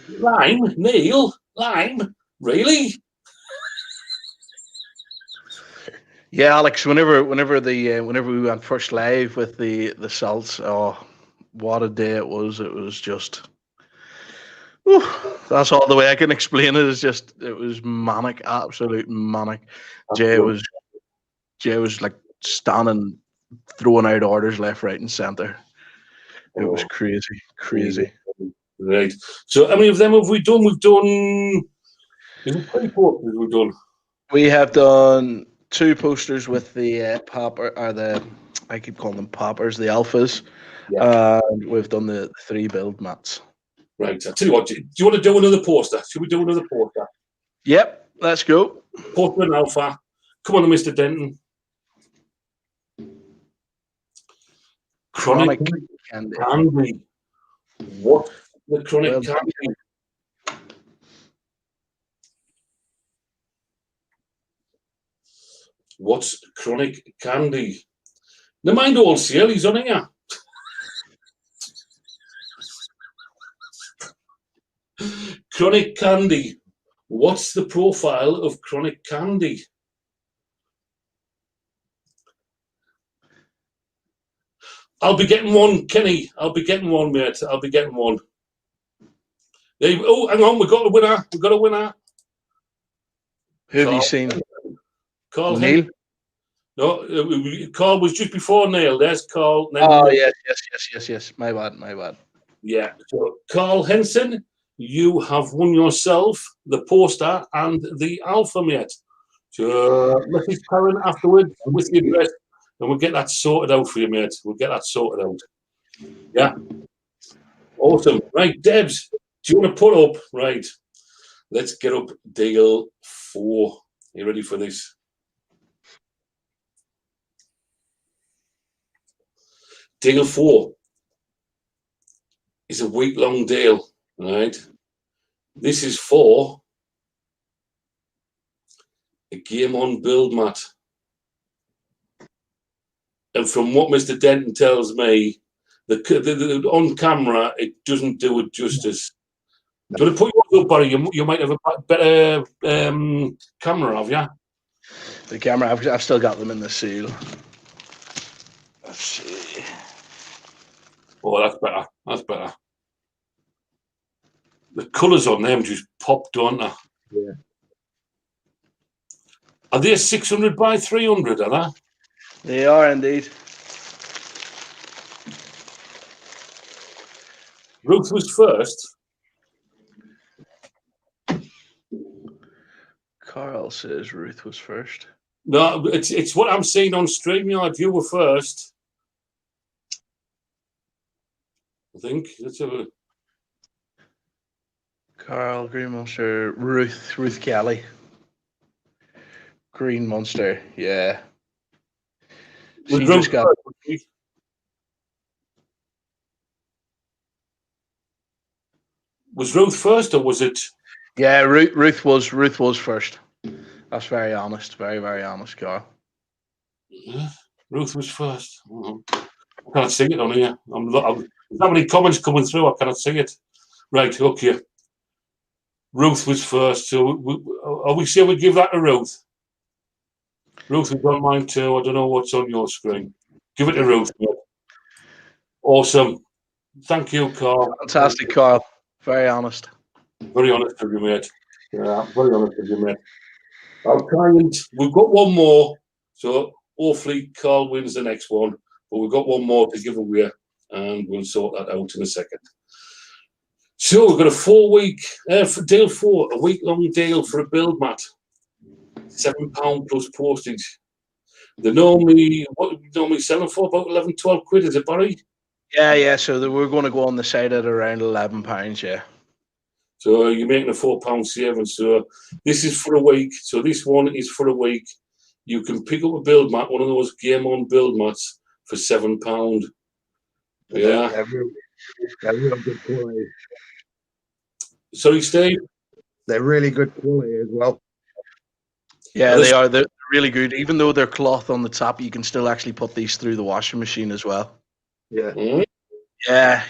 Lime? Neil? Lime? Really? Yeah, Alex. Whenever we went first live with the salts, oh, what a day it was! It was just, whew, that's all the way I can explain it. It was manic, absolute manic. Jay was like standing, throwing out orders left, right, and center. It was crazy. Right. So, how many of them have we done? We've done. Is it 3 posters we've done? We have done 2 posters with the I keep calling them poppers, the alphas. Yeah. And we've done the 3 build mats. Right. I'll tell you what. Do you want to do another poster? Should we do another poster? Yep, let's go. Poster and Alpha. Come on, Mr. Denton. Chronic Candy. What the Chronic Candy? What's Chronic Candy? The mind all sale, he's on here. Chronic Candy. What's the profile of Chronic Candy? I'll be getting one, Kenny. I'll be getting one, mate. I'll be getting one. Oh, hang on. We've got a winner. We've got a winner. Who have you seen? Carl. Neil? No, Carl was just before Neil. There's Carl. Oh, yes. My bad. Yeah. So, Carl Henson, you have won yourself the poster and the Alpha, mate. So, message Karen afterwards with the address, and we'll get that sorted out for you, mate. We'll get that sorted out. Yeah. Awesome. Right, Debs, do you want to put up? Right. Let's get up deal 4. Are you ready for this? Deal 4 is a week-long deal, right? This is for a Game On build mat. And from what Mr. Denton tells me, the on camera, it doesn't do it justice. Do you want to put yours up, Barry? You might have a better camera, have you? The camera, I've still got them in the seal. Let's see. Oh, that's better. That's better. The colours on them just pop, don't they? Yeah. Are they 600 by 300, are they? They are indeed. Ruth was first. Carl says Ruth was first. No, it's what I'm seeing on StreamYard. You were first. I think. Let's have a... Carl, Green Monster, Ruth Kelly. Green Monster, yeah. Was She Ruth just got. first? Was Ruth first, or was it? Yeah, Ruth was first. That's very honest, very, very honest, Carl. Yeah, Ruth was first. I can't see it on here. There's not many comments coming through. I cannot see it. Right, okay. Ruth was first. So are we sure we give that to Ruth? Ruth is on mine too. I don't know what's on your screen. Give it to Ruth. Awesome. Thank you, Carl. Fantastic, Carl. Very honest. Very honest with you, mate. Yeah, very honest with you, mate. I'll try and we've got one more, so hopefully Carl wins the next one. But we've got one more to give away, and we'll sort that out in a second. So we've got a 4-week for deal 4, a week-long deal for a build mat, £7 plus postage. They're normally selling for about 11, 12 quid. Is it, Barry? Yeah. So we're going to go on the side at around £11. Yeah. So you're making a £4 saving. So this is for a week. So this one is for a week. You can pick up a build mat, one of those Game On build mats, for £7. Yeah. They're real good quality. Sorry, Steve? They're really good quality as well. Yeah, they are. They're really good. Even though they're cloth on the top, you can still actually put these through the washing machine as well. Yeah. Mm-hmm.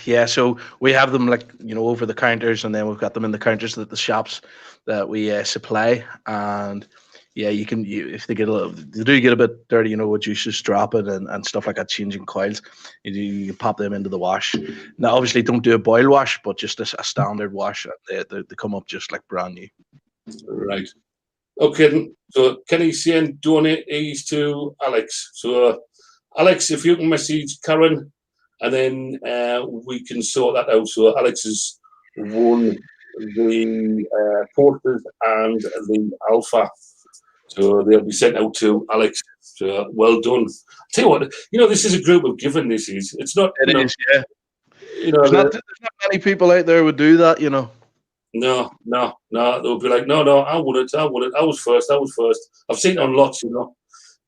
Yeah. So we have them over the counters, and then we've got them in the counters at the shops that we supply. And yeah, if they do get a bit dirty, with juices dropping and stuff like that, changing coils, you can pop them into the wash. Now, obviously, don't do a boil wash, but just a standard wash. They come up just like brand new. Right. Okay. So Kenny's saying donate these to Alex. So Alex, if you can message Karen, and then we can sort that out. So Alex has won the posters and the Alpha. So they'll be sent out to Alex. So well done. I'll tell you what, this is a group of giving. This is. It's not. It is, yeah. There's not many people out there would do that, No. They'll be like, no, I won it. I was first. I've seen it on lots,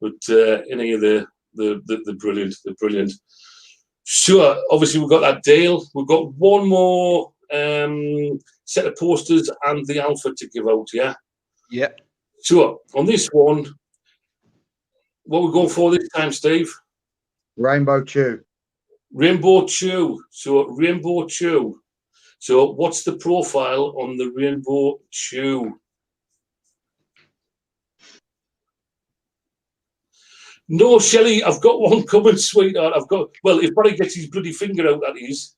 but any of the brilliant. Sure. Obviously, we've got that deal. We've got one more set of posters and the Alpha to give out. Yeah. Yeah. Sure. On this one, what we're going for this time, Steve? Rainbow Chew. Rainbow Chew. So Rainbow Chew. So what's the profile on the Rainbow Chew? No, Shelley, I've got one coming, sweetheart. If Barry gets his bloody finger out, that is.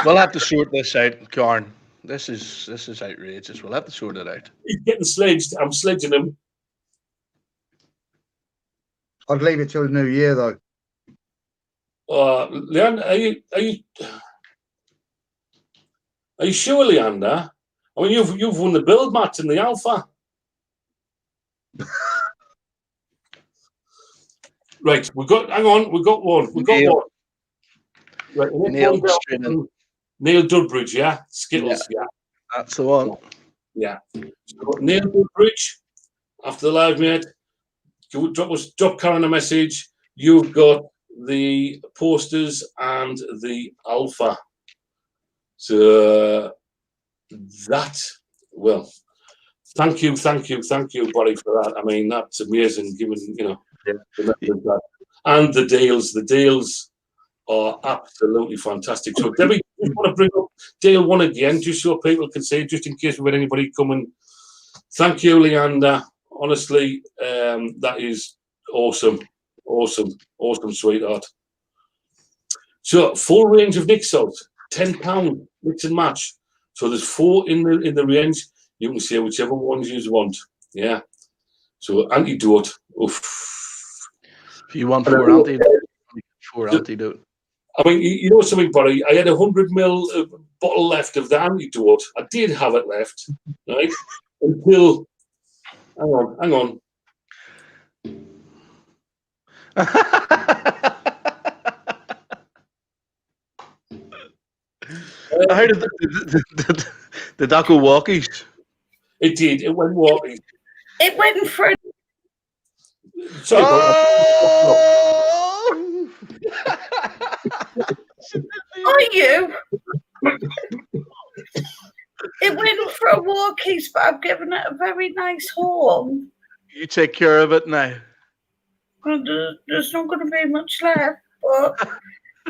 We'll have to sort this out, Karen. This is outrageous. We'll have to sort it out. He's getting sledged. I'm sledging him. I'd leave it till the new year, though. Leander, are you sure, Leander? I mean, you've won the build match in the Alpha. Right, we've got one. Right, Neil Dudbridge, yeah? Skittles, yeah. That's the one. Yeah. So Neil Dudbridge, after the live, mate, drop Karen a message. You've got the posters and the Alpha. So thank you, Barry, for that. I mean, that's amazing, given, that. And the deals are absolutely fantastic. So, Debbie, you want to bring up deal 1 again, just so people can see, just in case we've had anybody coming. Thank you, Leander. Honestly, that is awesome, sweetheart. So, full range of Nick Salt, £10 mix and match. So there's 4 in the range. You can see whichever ones you want. Yeah. So antidote. Oof. If you want four antidote. I mean, you know something, Barry? I had 100 ml bottle left of the antidote. I did have it left, right? Until, hang on. How did that go walkies? It did. It went walking. It went for. Sorry, Oh! Are you? It went for a walkies, but I've given it a very nice horn. You take care of it now. Well, there's not going to be much left, but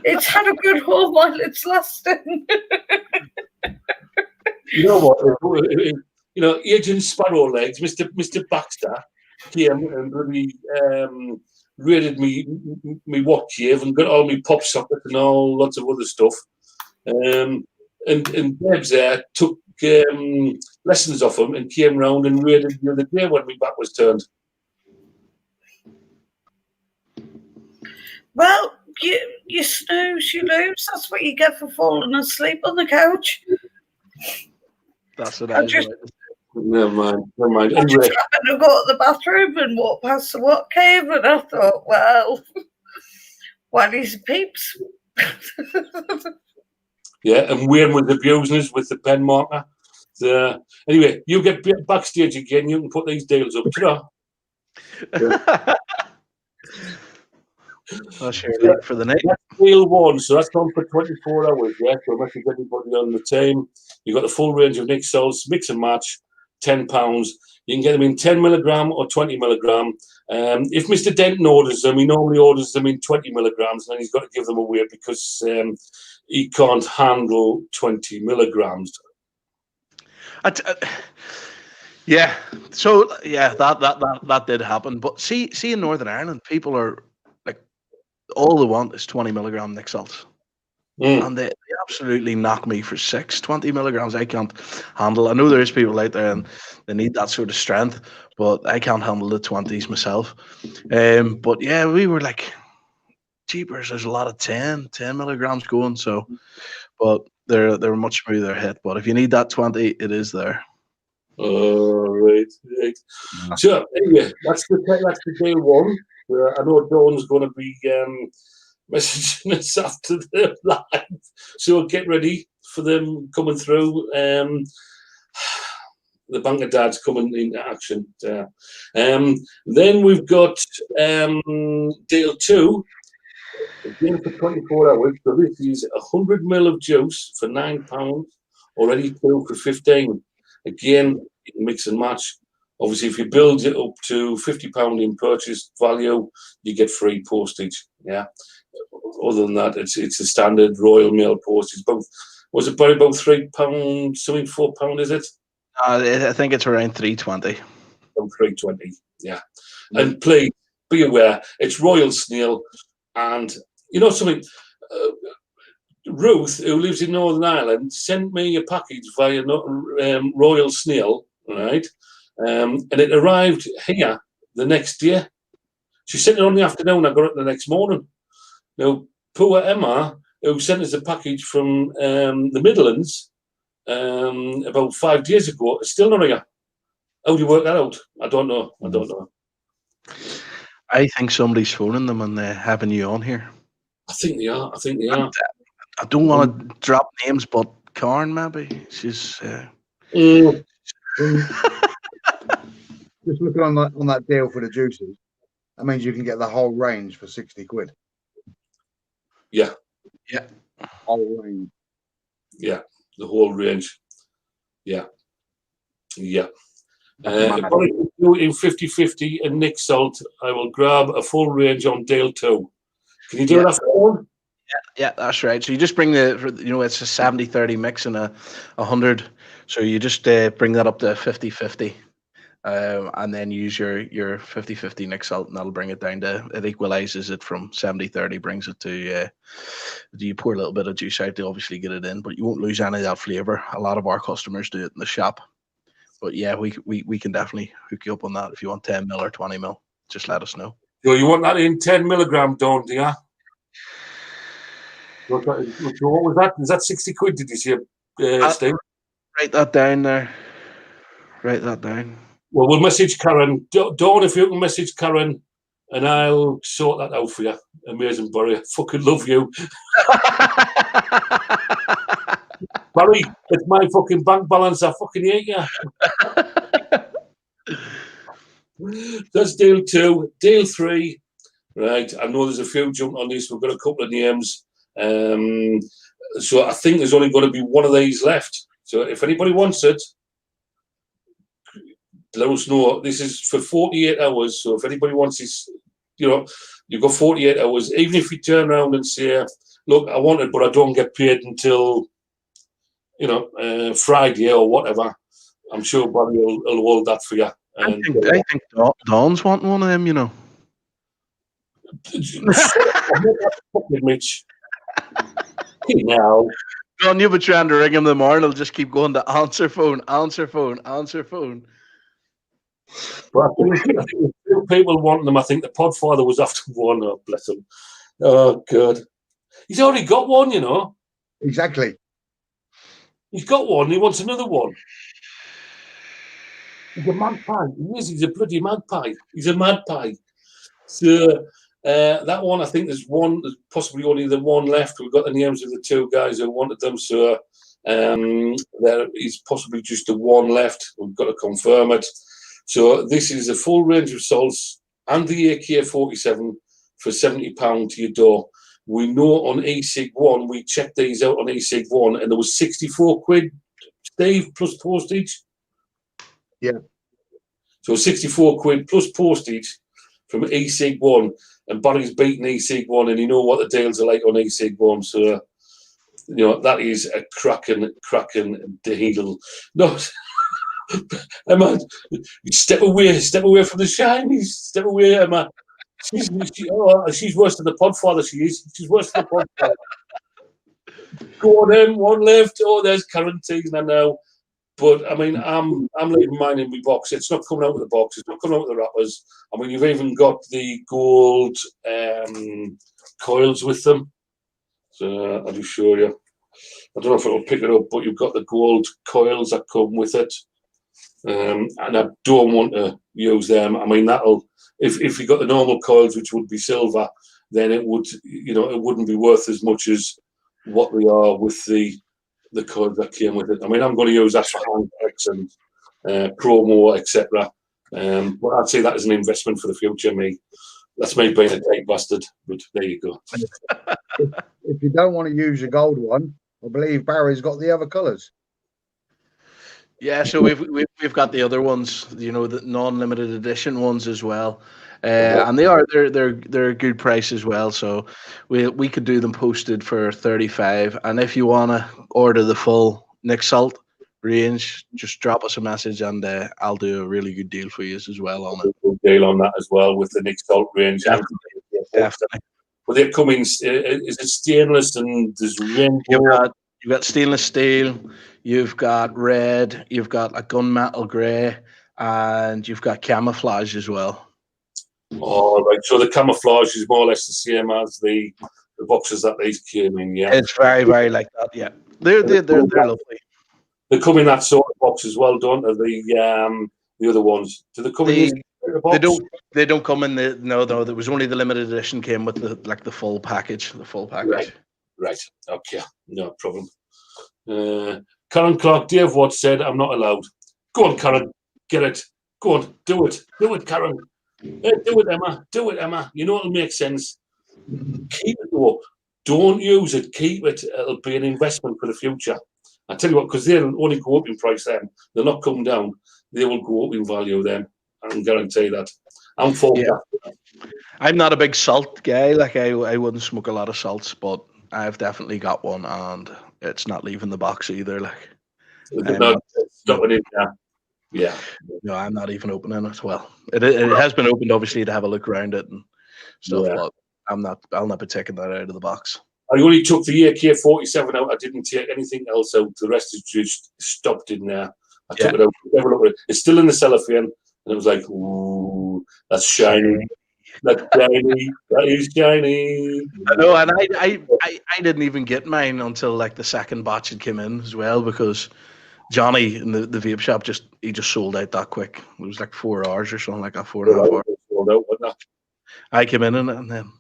it's had a good haul while it's lasting. You know what? You know, Agent Sparrowlegs, Mr. Baxter, came and really raided me watch cave and got all my pop sockets and all lots of other stuff. And Debs there took lessons off him and came round and raided the other day when my back was turned. Well, you snooze, you lose. That's what you get for falling asleep on the couch. That's what I was Never mind. I Anyway, just happened to go to the bathroom and walk past the what cave, and I thought, well, he's peeps. yeah, and Wayne was abusing us with the pen marker. So, anyway, you get backstage again. You can put these deals up. I'll share that for the night. That's deal one, so that's on for 24 hours. Yeah, so message everybody on the team. You've got the full range of Nick Salts, mix and match, £10. You can get them in 10 milligram or 20 milligram. If Mr. Denton orders them, he normally orders them in 20 milligrams, and then he's got to give them away because he can't handle 20 milligrams. Yeah. So yeah, that did happen. But see in Northern Ireland, people are like, all they want is 20 milligram Nick Salts. And they absolutely knock me for 20 milligrams. I can't handle. I know there is people out there and they need that sort of strength, but I can't handle the 20s myself. But yeah, we were like, jeepers, there's a lot of 10 milligrams going. So, but they're much smoother hit. But if you need that 20, it is there. Oh, right. So anyway, that's the day one. I know Dawn's going to be messaging us after the live, so get ready for them coming through. The Bank of Dads coming into action. Then we've got deal 2. Again for 24 hours. So this is 100 ml of juice for £9, or ready 2 for 15. Again, you can mix and match. Obviously, if you build it up to £50 in purchase value, you get free postage. Yeah. Other than that, it's a standard Royal Mail postage. Was it about £3, something £4? Is it? I think it's around 320. About 320. Yeah. And please be aware, it's Royal Snail, and you know something. Ruth, who lives in Northern Ireland, sent me a package via Royal Snail, right? And it arrived here the next day. She sent it on the afternoon. I got it the next morning. Now, poor Emma, who sent us a package from the Midlands about 5 days ago, is still not here. How do you work that out? I don't know. I think somebody's phoning them and they're having you on here. I think they are. I don't want to drop names, but Karen, maybe. She's... Just looking on that deal for the juices, that means you can get the whole range for £60. Yeah. Whole range. Yeah, the whole range. Yeah. In 50-50 and Nick Salt, I will grab a full range on Dale 2. Can you do that for one? Yeah, that's right. So you just bring it's a 70-30 mix and a 100. So you just bring that up to 50-50. And then use your 50-50 Nick Salt, and that'll bring it down to, it equalizes it from 70-30, brings it to, you pour a little bit of juice out to obviously get it in, but you won't lose any of that flavour. A lot of our customers do it in the shop. But yeah, we can definitely hook you up on that if you want 10 mil or 20 mil. Just let us know. So you want that in 10 milligram, don't you? What was that? Is that 60 quid? Did you say, Steve? Write that down there. Write that down. Well, we'll message Karen. Dawn, if you can message Karen, and I'll sort that out for you. Amazing, Barry. I fucking love you. Barry, it's my fucking bank balance. I fucking hate you. That's deal 2. Deal 3. Right. I know there's a few jumping on this. We've got a couple of names. So I think there's only going to be one of these left. So if anybody wants it, let us know. This is for 48 hours. So if anybody wants this, you've got 48 hours. Even if you turn around and say, look, I want it, but I don't get paid until, Friday or whatever, I'm sure Barry will hold that for you. And, I think Dawn's wanting one of them, Mitch. Now. Dawn, you'll be trying to ring him tomorrow and he'll just keep going to answer phone, answer phone, answer phone. But I think people want them. I think the Podfather was after one. Oh, bless him. Oh, God. He's already got one, Exactly. He's got one. He wants another one. He's a magpie. He is. He's a bloody magpie. He's a magpie. So that one, I think there's possibly only the one left. We've got the names of the 2 guys who wanted them. So there is possibly just the one left. We've got to confirm it. So this is a full range of salts and the AK-47 for £70 to your door. We know on eSig1, we checked these out on eSig1, and there was 64 quid, Steve, plus postage. Yeah. So 64 quid plus postage from eSig1, and Barry's beaten eSig1, and you know what the deals are like on eSig1. So, that is a cracking deal. No. Emma, step away from the shinies. Step away, Emma. She's worse than the Podfather. She is. She's worse than the Podfather. Go on, Em. One left. Oh, there's Karen teasing now. But I mean, I'm leaving mine in my box. It's not coming out of the box. It's not coming out of the wrappers. I mean, you've even got the gold coils with them. So I'll just show you. I don't know if it'll pick it up, but you've got the gold coils that come with it. And I don't want to use them. I mean, if you got the normal coils, which would be silver, then it would, it wouldn't be worth as much as what they are with the coils that came with it. I mean, I'm going to use that for hand packs and promo, etc. But I'd say that is an investment for the future. That's me being a tight bastard. But there you go. If you don't want to use your gold one, I believe Barry's got the other colours. Yeah, so we've got the other ones, the non-limited edition ones as well, and they're a good price as well. So we could do them posted for 35, and if you want to order the full Nick Salt range, just drop us a message, and I'll do a really good deal for you as well on it. Good deal on that as well with the Nick Salt range. Definitely. Well, they're coming. Is it stainless and there's rainbow? You've got stainless steel, you've got red, you've got a gunmetal grey, and you've got camouflage as well. Oh, right. So the camouflage is more or less the same as the boxes that these came in, yeah? It's very, very like that, yeah. They're lovely. They come in that sort of box as well, don't they? The other ones. Do they come in the box? They don't come in the no. There was only the limited edition came with the full package. The full package. Right. Okay. No problem. Karen Clark, Dave Watts said, I'm not allowed. Go on, Karen. Get it. Go on. Do it. Do it, Karen. Do it, Emma. Do it, Emma. You know it'll make sense. Keep it, though. Don't use it. Keep it. It'll be an investment for the future. I tell you what, because they'll only go up in price then. They'll not come down. They will go up in value then. I can guarantee that. I'm for that. I'm not a big salt guy. Like I wouldn't smoke a lot of salts, but I've definitely got one, and it's not leaving the box either. Like, yeah. No, I'm not even opening it. Well, it has been opened obviously to have a look around it and stuff, but I'll not be taking that out of the box. I only took the AK-47 out. I didn't take anything else out. The rest is just stopped in there. I took it out. Never looked at it. It's still in the cellophane, and it was like, ooh, that's shiny. That's shiny. That is shiny. I know, and I didn't even get mine until like the second batch had come in as well, because Johnny in the vape shop just sold out that quick. It was like 4 hours or something like that, 4.5 hours. Sold out, wasn't it? I came in and then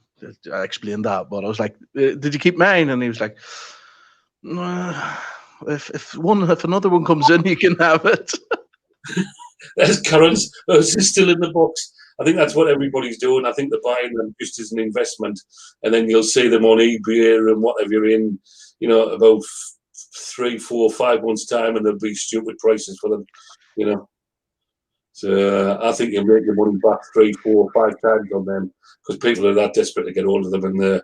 I explained that, but I was like, "Did you keep mine?" And he was like, "Nah, if another one comes in, you can have it." There's currents. It's still in the box. I think that's what everybody's doing. I think they're buying them just as an investment, and then you'll see them on eBay and whatever in, about 3, 4, 5 months' time, and there'll be stupid prices for them, So I think you'll make your money back 3, 4, 5 times on them, because people are that desperate to get hold of them. And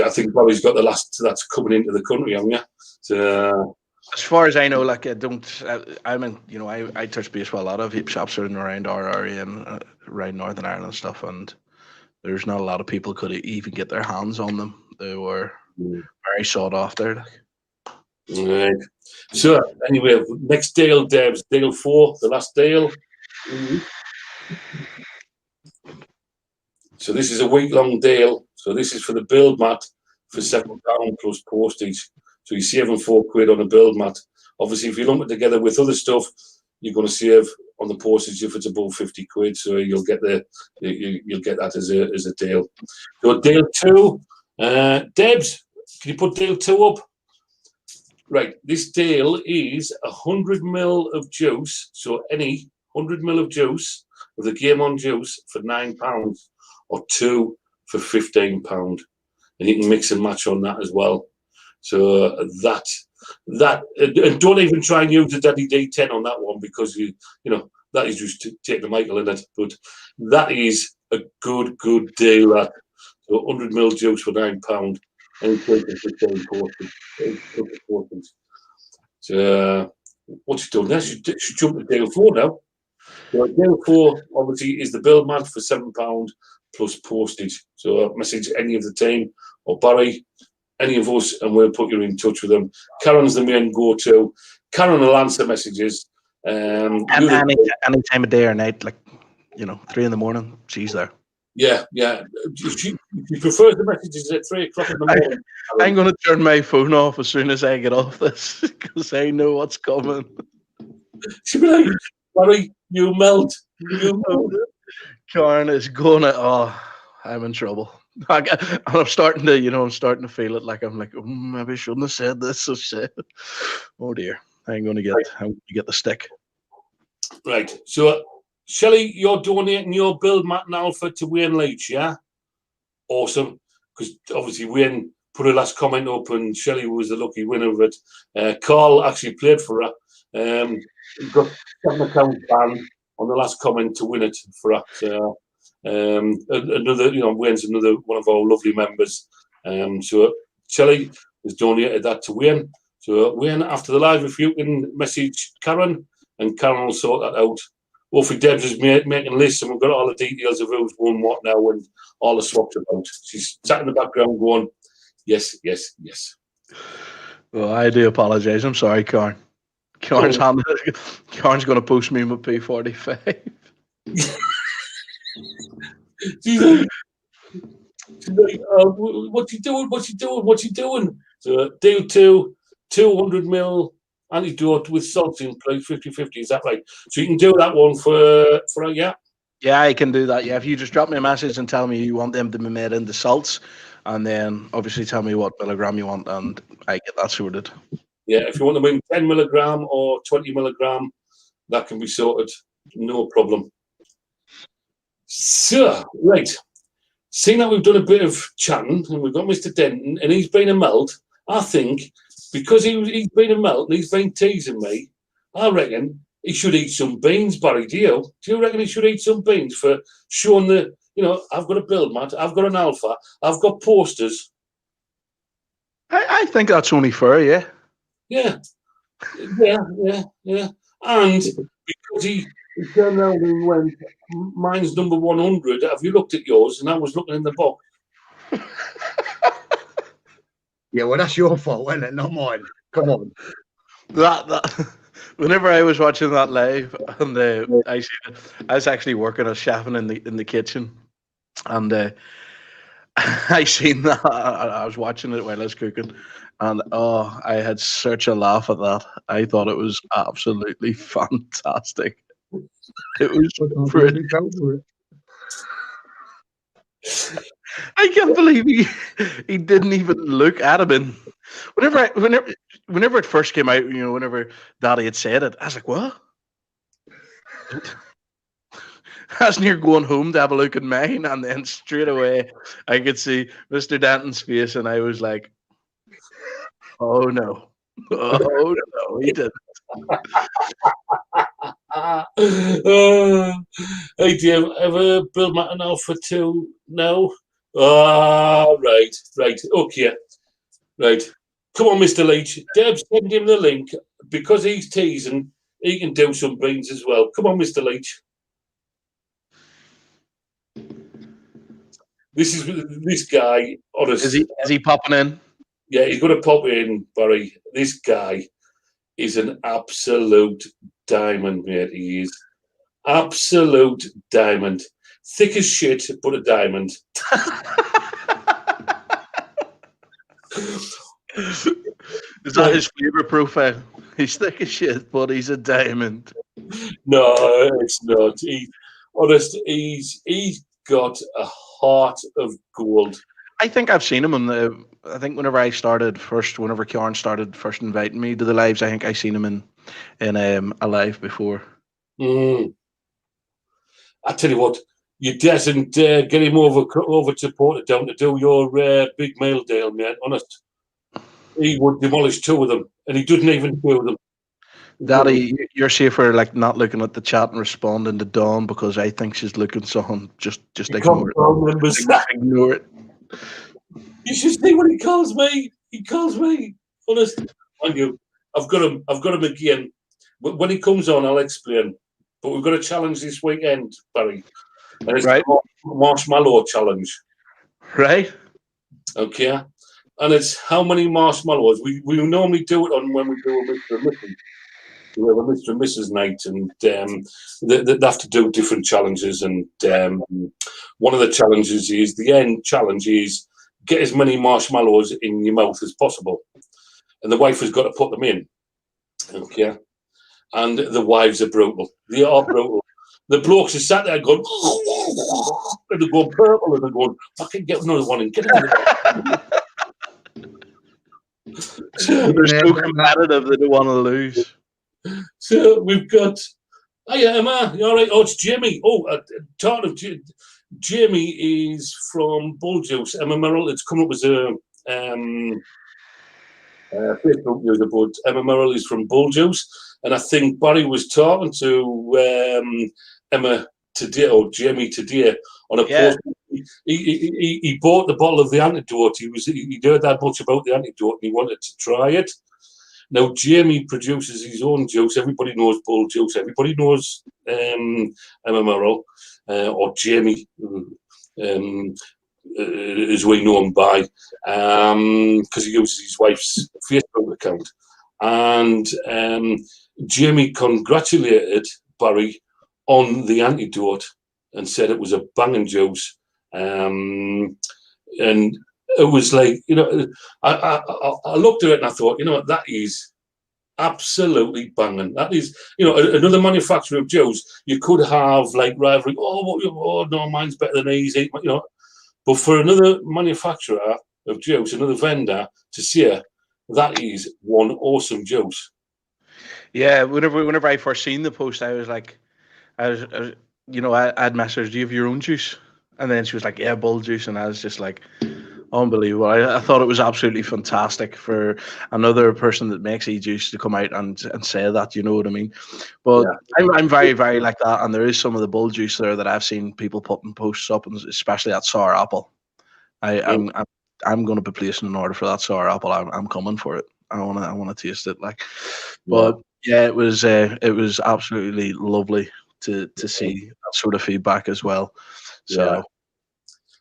I think Bobby's got the last that's coming into the country, haven't you? So, as far as I know, like I touch base with a lot of vape shops in and around our area and around Northern Ireland and stuff, and there's not a lot of people could even get their hands on them. They were very sought after. Right. So anyway, next Dale, Debs, Dale 4, the last Dale. So this is a week-long Dale. So this is for the build mat for £7 plus postage. So you're saving £4 on a build mat. Obviously, if you lump it together with other stuff, you're going to save on the postage if it's above £50. So you'll get you'll get that as a Dale. So Dale 2, Debs, can you put Dale 2 up? Right, this Dale is 100 ml of juice. So any 100 ml of juice with a Game On juice for £9, or 2 for £15, and you can mix and match on that as well. So that and don't even try and use the Daddy D10 on that one, because that is just to take the Michael in it. But that is a good deal. That so 100 ml juice for £9, and 15 portions. So what you doing there? Should jump to Dale 4 now. So Dale 4 obviously is the build mat for £7 plus postage. So message any of the team or Barry, any of us, and we'll put you in touch with them. Karen's the main go-to. Karen will answer messages. Any time of day or night, like 3 a.m, she's there. Yeah. She prefers the messages at 3 o'clock in the morning. I'm going to turn my phone off as soon as I get off this, because I know what's coming. She'll be like, Barry, you melt. Karen is going to, I'm in trouble. I'm starting to feel it, like I'm like, maybe I shouldn't have said this. So oh dear, I'm going to get the stick. Right. So, Shelley, you're donating your build mat and Alpha to Wayne Leach, yeah? Awesome. Because obviously Wayne put a last comment up, and Shelley was the lucky winner of it. Carl actually played for her. He got 7 account ban on the last comment to win it for her. So, another, Wayne's another one of our lovely members. So Shelley has donated that to Wayne. So Wayne, after the live, if you can message Karen, and Karen will sort that out. Hopefully Debs is making lists, and we've got all the details of who's won what now and all the swaps about. She's sat in the background going, yes. Well, I do apologise. I'm sorry, Karen. Karen's going to post me with P45. She's like, what you doing? So Dale 2, 200 ml antidote with salt in place, 50-50. Is that right? So you can do that one for yeah. Yeah, I can do that. Yeah, if you just drop me a message and tell me you want them to be made into salts, and then obviously tell me what milligram you want, and I get that sorted. Yeah, if you want them in 10 milligram or 20 milligram, that can be sorted. No problem. So, right. Seeing that we've done a bit of chatting, and we've got Mr. Denton, and he's been a melt, I think, because he's been a melt and he's been teasing me, I reckon he should eat some beans, Barry. Do you reckon he should eat some beans for showing I've got a build mat, I've got an Alpha, I've got posters. I think that's only fair, yeah. Yeah. And because he turned around and went, mine's number 100. Have you looked at yours? And I was looking in the box. Yeah, well, that's your fault, isn't it? Not mine. Come on. Whenever I was watching that live, and I was actually working as chefing in the kitchen, and I seen that. I was watching it while I was cooking, and oh, I had such a laugh at that. I thought it was absolutely fantastic. It was brilliant. I can't believe he didn't even look at him. And whenever it first came out, whenever Daddy had said it, I was like, what? I was near going home to have a look at mine, and then straight away I could see Mr. Danton's face, and I was like, oh no, he didn't. Hey, do you ever build Matt now for 2 now? Ah, right, okay, right. Come on, Mr. Leach. Deb, send him the link because he's teasing. He can do some beans as well. Come on, Mr. Leach. This guy, honestly. Is he popping in? Yeah, he's going to pop in, Barry. This guy is an absolute diamond, mate. He is. Absolute diamond. Thick as shit, but a diamond. Is that his favourite profile? He's thick as shit, but he's a diamond. No, it's not. He's got a heart of gold. I think I've seen him I think whenever Kieran started first inviting me to the lives, I think I seen him in a live before. I tell you what, you doesn't get him over to Portadown to do your big mail deal, mate. Honest, he would demolish 2 of them, and he didn't even do them. Daddy, you're safer like not looking at the chat and responding to Dawn because I think she's looking something. Just ignore it. Ignore it. You should see what he calls me. He calls me. Honest, mind you, I've got him again. When he comes on, I'll explain. But we've got a challenge this weekend, Barry. And it's right. the marshmallow challenge. Right. Okay. And it's how many marshmallows. We normally do it on when we do a Mr. and Mrs. We have a Mr. and Mrs. night, and they have to do different challenges. And one of the challenges is, the end challenge is, get as many marshmallows in your mouth as possible. And the wife has got to put them in. Okay. And the wives are brutal. They are brutal. The blokes are sat there going, and they're going purple, and they're going, fucking get another one and get another one. They're so competitive, they don't want to lose. So we've got, hiya, Emma, you all right? Oh, it's Jamie. Oh, talking of Jamie is from Bull Juice. Emma Merrill, it's come up as a Facebook user, but Emma Merrill is from Bull Juice. And I think Barry was talking to Emma today, or Jamie today, on a post. He bought the bottle of the antidote. He heard that much about the antidote, and he wanted to try it. Now Jamie produces his own juice. Everybody knows Bull Juice. Everybody knows Emma Merrill or Jamie, as we know him by, because he uses his wife's Facebook account. And Jamie congratulated Barry on the antidote and said it was a banging juice. And it was like, I looked at it and I thought, that is absolutely banging. That is, another manufacturer of juice, you could have like rivalry. Oh no, mine's better than easy. But for another manufacturer of juice, another vendor to say that is one awesome juice. Yeah, whenever I first seen the post, I was like, I had messaged, do you have your own juice? And then she was like, yeah, Bull Juice. And I was just like, unbelievable. I thought it was absolutely fantastic for another person that makes e-juice to come out and say that, you know what I mean? But yeah. I'm very, very like that. And there is some of the Bull Juice there that I've seen people putting posts up, and especially that sour apple. I'm going to be placing an order for that sour apple. I'm coming for it. I want to taste it. But yeah, it was absolutely lovely to see that sort of feedback as well. So, yeah.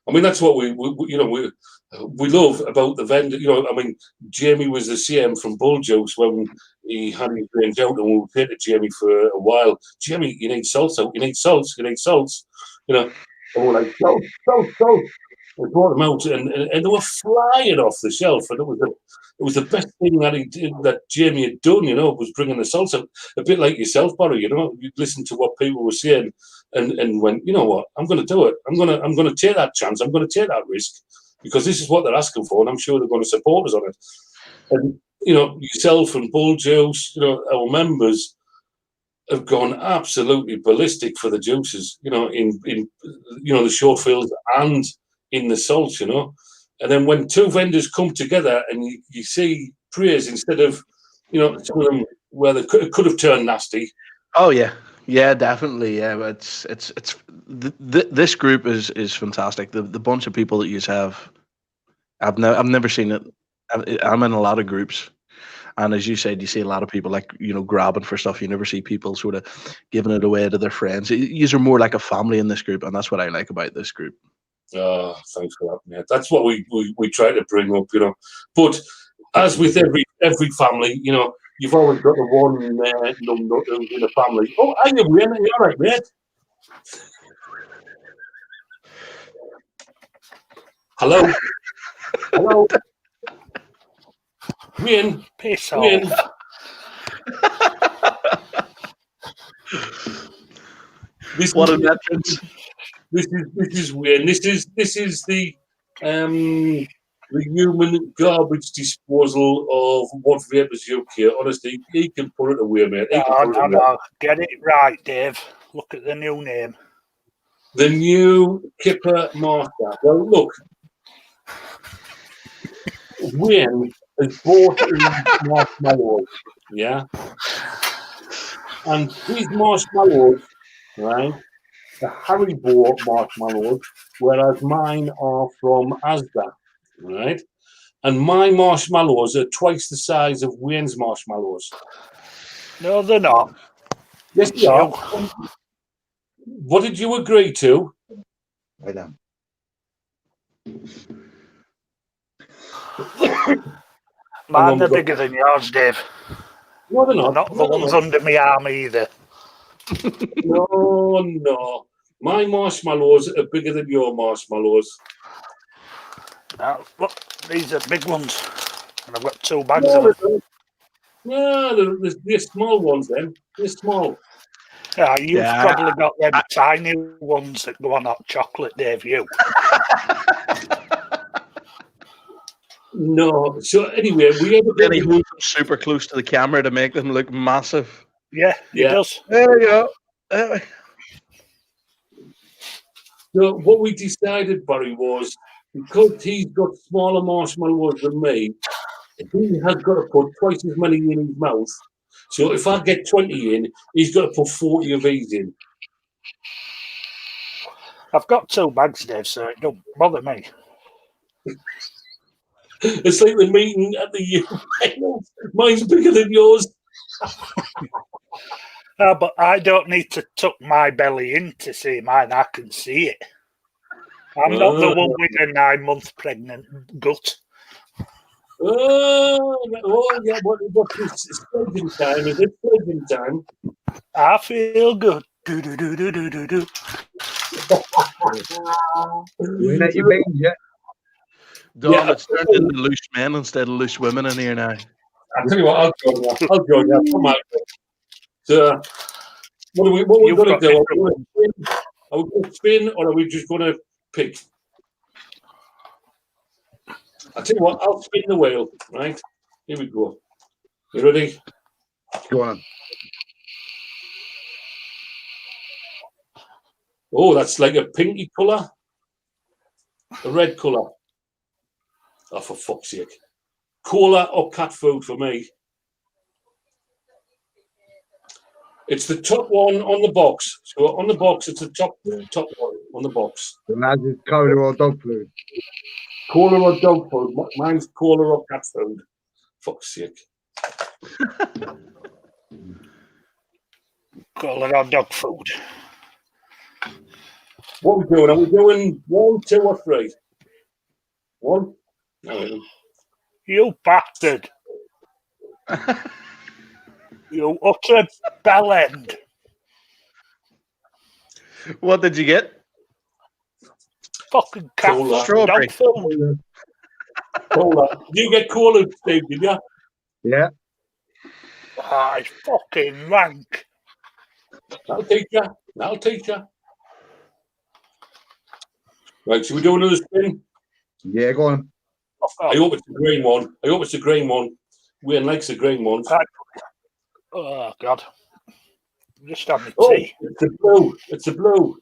I mean, that's what we love about the vendor. Jamie was the CM from Bull Juice when he had his range out, and we were saying to Jamie for a while, Jamie, you need salts out, you need salts, you know. And we're like, salt. We brought them out, and they were flying off the shelf, and it was the best thing that he did, that Jamie had done, you know, was bringing the salts out. A bit like yourself, Barry, you know, you'd listen to what people were saying, and went, you know what, I'm going to do it. I'm going to take that chance. I'm going to take that risk, because this is what they're asking for, and I'm sure they're going to support us on it. And you know, yourself and Bull Juice, you know, our members have gone absolutely ballistic for the juices, you know, in you know, the short fills and in the salts, you know. And then when two vendors come together and you see praise instead of, you know, some of them where they could have turned nasty. Oh yeah, definitely. Yeah, but this group is fantastic. The bunch of people that you have, I've never seen it. I'm in a lot of groups, and as you said, you see a lot of people like, you know, grabbing for stuff. You never see people sort of giving it away to their friends. These are more like a family in this group, and that's what I like about this group. Oh, thanks for that, mate. That's what we try to bring up, you know. But as with every family, you know, you've always got the one nut in a family. Oh, are you, Wayne? Are you all right, mate? Hello? Wayne? Piss Wayne? off. What an entrance. This is Wayne. This is the human garbage disposal of What Vapors UK. Honestly, he can put it away, mate. No. Get it right, Dave. Look at the new name. The new Kipper Master. Well, look, Wayne has bought his marshmallows, yeah? And these marshmallows, right, the Haribo marshmallows, whereas mine are from Asda, right? And my marshmallows are twice the size of Wayne's marshmallows. No, they're not. Yes, they are. What did you agree to? I know. Mine are bigger than yours, Dave. No, they're not. Not the ones under my arm either. No. My marshmallows are bigger than your marshmallows. Now, look, these are big ones. And I've got 2 bags of them. No, they're small ones then. They're small. Yeah, you've probably got them tiny ones that go on hot chocolate, Dave, you. No. So anyway, Then he holds them super close to the camera to make them look massive. Yeah, he does. There we go. So what we decided, Barry, was because he's got smaller marshmallows than me, he has got to put twice as many in his mouth. So if I get 20 in, he's got to put 40 of these in. I've got 2 bags, Dave, so it don't bother me. It's like the meeting at the finals. Mine's bigger than yours. But I don't need to tuck my belly in to see mine. I can see it. I'm not the one with a 9-month pregnant gut. Oh yeah, what's this? Sledging time? Is it sledging time? I feel good. Do. You ain't at your beans yet. Dom, it's turned into loose men instead of loose women in here now. I'll tell you what, I'll join you. Come on. So, what are we going to do? Are we going to spin or are we just going to pick? I'll tell you what, I'll spin the wheel, right? Here we go. You ready? Go on. Oh, that's like a pinky colour. A red colour. Oh, for fuck's sake. Cola or cat food for me? It's the top one on the box. So on the box, it's the top one on the box. The lads is cola or dog food. Cola or dog food? Mine's cola or cat food. Fuck's sake. Cola or dog food. What are we doing? Are we doing 1, 2, or 3? 1? No. You bastard. You utter bellend. What did you get? Fucking cat Cola. Strawberry. dog food. Cola. Did you get cola, Steve? Did you? Yeah. Ah, it's fucking rank. I'll teach you. I'll teach you. Right, should we do another spin? Yeah, go on. I hope it's a green one. I hope it's a green one. Wayne likes the green ones. Oh, God. Just have my Oh, tea. it's a blue. It's a blue.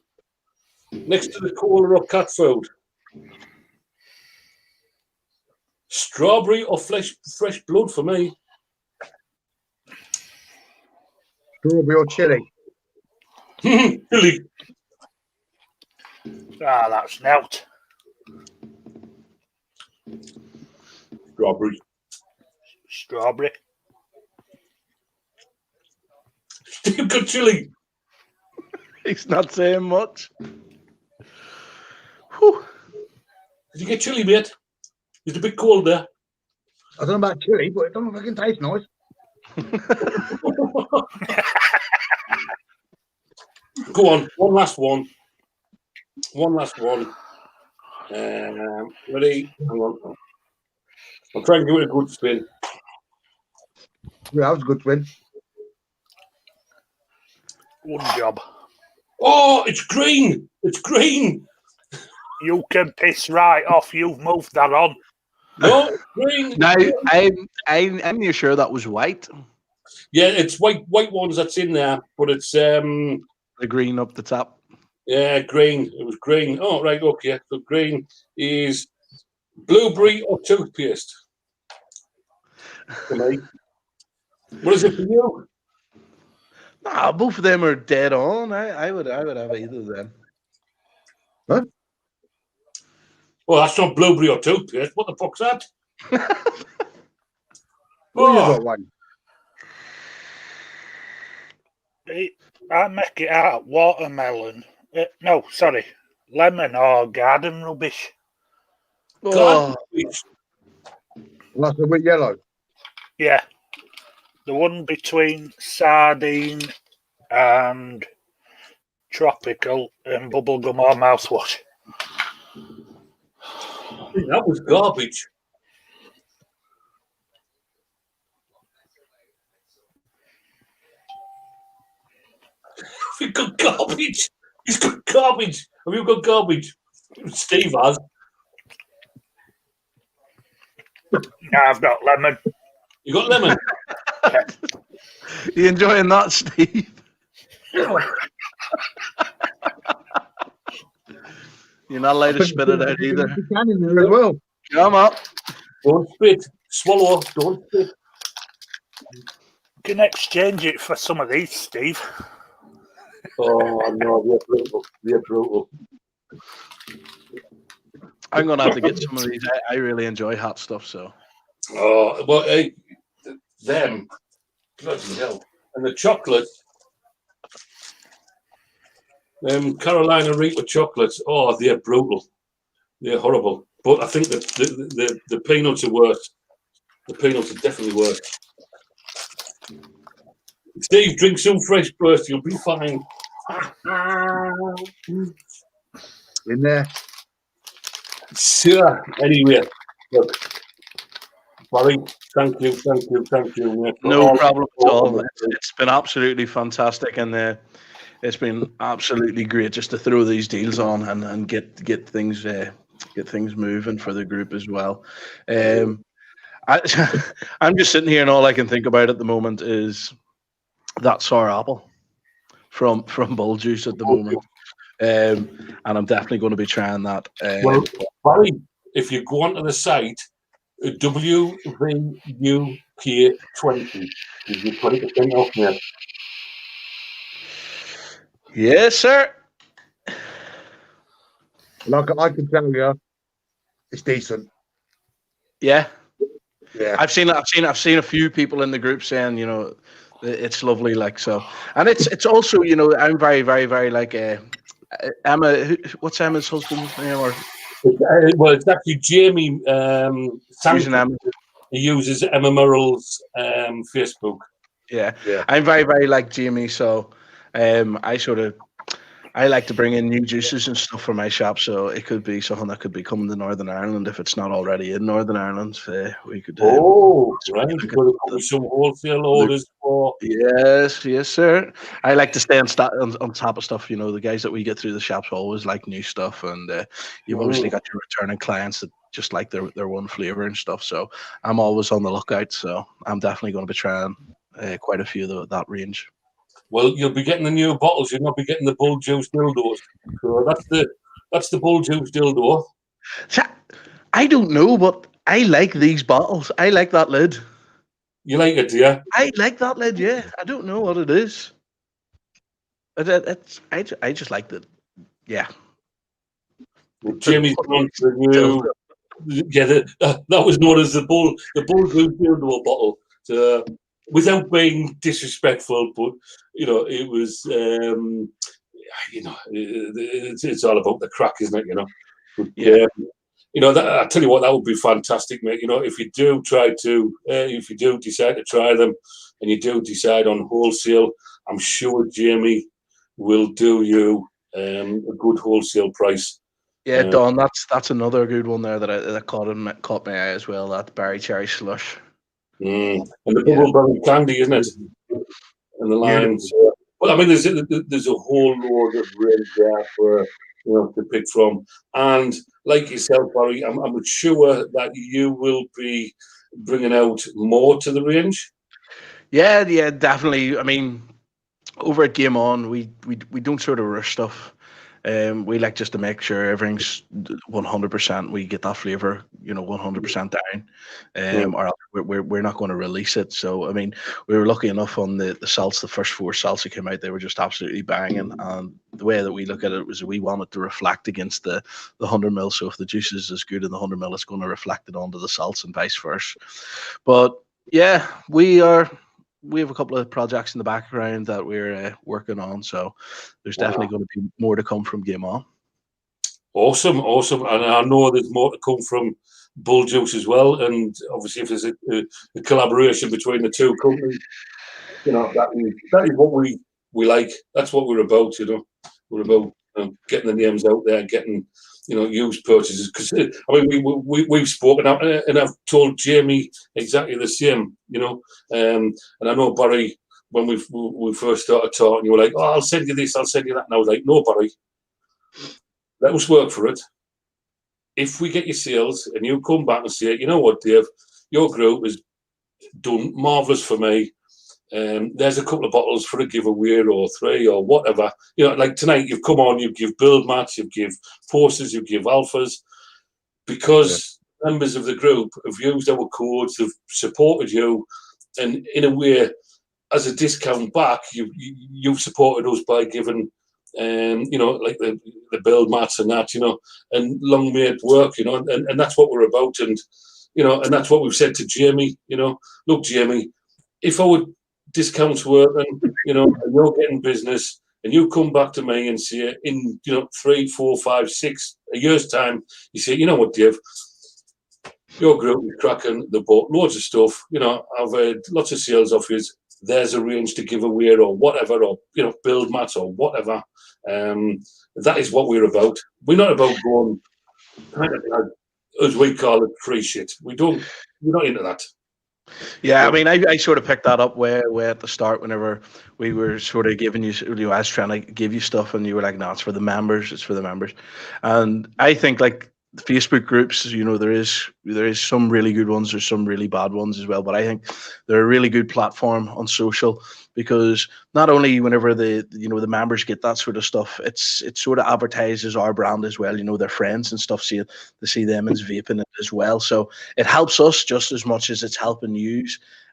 Next to the cola or cat food. Strawberry or fresh blood for me. Strawberry or chili? Chili. Ah, that's knelt. Strawberry. Strawberry. Steve got chili. He's not saying much. Whew. Did you get chili, mate? It's a bit cold there. I don't know about chili, but it don't fucking taste nice. Go on, one last one. One last one. Ready? Hang on. I'll try and give it a good spin. Yeah, that was a good win. One job. Oh, it's green. It's green. You can piss right off. You've moved that on. No, it's green. Now, I'm near sure that was white. Yeah, it's white ones that's in there, but it's The green up the top. yeah, green. It was green. Oh, right, okay. So green is blueberry or toothpaste. For me. What is it for you? Nah, both of them are dead on. I would have either of them. Well, that's not blueberry or toothpaste. What the fuck's that? Oh, you Oh, got one. I make it out watermelon. No, sorry. Lemon or garden rubbish. Oh, God, it's- Well, that's a bit yellow. Yeah. The one between sardine and tropical and bubblegum or mouthwash. that was garbage. We've got garbage. He's got garbage. Have you got garbage? Steve has. Now I've got lemon. You got lemon? you enjoying that, Steve? You're not allowed to spit it out either. You can in there as well. Come up. Don't spit. Swallow. Don't spit. You can exchange it for some of these, Steve. Oh, no, they're brutal. They're brutal. I'm gonna have to get some of these. I really enjoy hot stuff, so Oh, well, hey, them. Bloody hell. And the chocolate. Carolina Reaper chocolates. Oh, they're brutal. They're horrible. But I think that the peanuts are worse. The peanuts are definitely worse. Steve, drink some fresh burst. You'll be fine. In there. Sure. Anyway, look. Barry, thank you. Mate. no problem at all. It's been absolutely fantastic, and it's been absolutely great just to throw these deals on and get things moving for the group as well. I'm just sitting here, and all I can think about at the moment is that sour apple from Bull Juice at the moment, and I'm definitely going to be trying that. Well, Barry, if you go onto the site, WVUK20, is your 20% off there. Yes, sir. Like I can tell you, it's decent. Yeah. Yeah. I've seen a few people in the group saying, it's lovely, like so, and it's also, I'm very, very, very like Emma. What's Emma's husband's name? Or Well, it's actually Jamie using Sampson. Emma. He uses Emma Murrell's Facebook. Yeah. Yeah. I'm very, very like Jamie, so I like to bring in new juices and stuff for my shop, so it could be something that could be coming to Northern Ireland if it's not already in Northern Ireland. We could Oh, right. look You've at got to come with some wholesale orders for. Yes, yes, sir. I like to stay on top of stuff. The guys that we get through the shops always like new stuff, and you've obviously got your returning clients that just like their one flavor and stuff. So I'm always on the lookout. So I'm definitely going to be trying quite a few of that range. Well, you'll be getting the new bottles. You'll not be getting the Bull Juice dildos. So that's the Bull Juice dildo. I don't know, but I like these bottles. I like that lid. You like it, yeah? I like that lid. Yeah, I don't know what it is. I just like the yeah. Well, Jamie's gone for the new. Yeah, that was known as the Bull Juice dildo bottle. So, without being disrespectful, but it was. It's all about the crack, isn't it? But, Yeah. I tell you what, that would be fantastic, mate. If you do if you do decide to try them, and you do decide on wholesale, I'm sure Jamie will do you a good wholesale price. Yeah, Don, that's another good one there that caught my eye as well. That berry cherry slush. And the bubbleberry candy, isn't it? And the limes. Well, I mean, there's a whole load of range there for to pick from. And like yourself, Barry, I'm sure that you will be bringing out more to the range. Yeah, definitely. I mean, over at Game On, we don't sort of rush stuff. We like just to make sure everything's 100%. We get that flavor, 100% down. Or we're not going to release it. So I mean, we were lucky enough on the salts. The first 4 salts that came out, they were just absolutely banging. And the way that we look at it was we wanted to reflect against the 100 ml. So if the juice is as good in the 100 ml, it's going to reflect it onto the salts and vice versa. But yeah, we have a couple of projects in the background that we're working on, so there's definitely going to be more to come from Game On. Awesome. And I know there's more to come from Bull Juice as well. And obviously, if there's a collaboration between the two companies, that is what we like. That's what we're about. We're about getting the names out there, getting used purchases. Because I mean, we've spoken out, and I've told Jamie exactly the same. And I know Barry, when we first started talking, you were like, "Oh, I'll send you this, I'll send you that," and I was like, "No, Barry, let us work for it. If we get your sales, and you come back and say, you know what, Dave, your group has done marvelous for me. There's a couple of bottles for a giveaway or 3 or whatever. Like tonight, you've come on, you give build mats, you give forces, you give alphas, because members of the group have used our codes, have supported you, and in a way, as a discount back, you've supported us by giving, like the build mats and that, and long may it work, and that's what we're about, and and that's what we've said to Jamie. Look, Jamie, if our discounts working, and you're getting business, and you come back to me and say in 3, 4, 5, 6 a year's time, you say, you know what, Dave, your group is cracking, they bought loads of stuff, I've had lots of sales offers, there's a range to give away or whatever, or build mats or whatever. That is what we're about. We're not about going kind of, as we call it, free shit. We're not into that. Yeah, I mean, I sort of picked that up way at the start whenever we were sort of giving you, I was trying to give you stuff and you were like, no, it's for the members. And I think like the Facebook groups, there is some really good ones, there's some really bad ones as well, but I think they're a really good platform on social, because not only whenever the members get that sort of stuff, it sort of advertises our brand as well, their friends and stuff see them as vaping it as well, so it helps us just as much as it's helping you,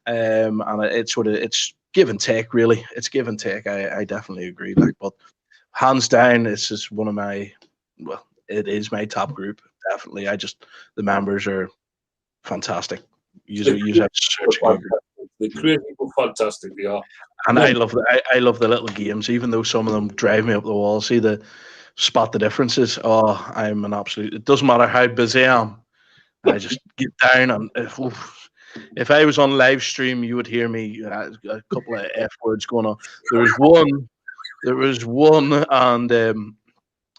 and it's give and take, really. It's give and take. I definitely agree, but hands down, it's just one of my, well, it is my top group, definitely. The members are fantastic. The creative people, fantastic they are. And I love the little games, even though some of them drive me up the wall. See the spot the differences. Oh, I'm an absolute. It doesn't matter how busy I am. I just get down and if I was on live stream, you would hear me a couple of F words going on. There was one, and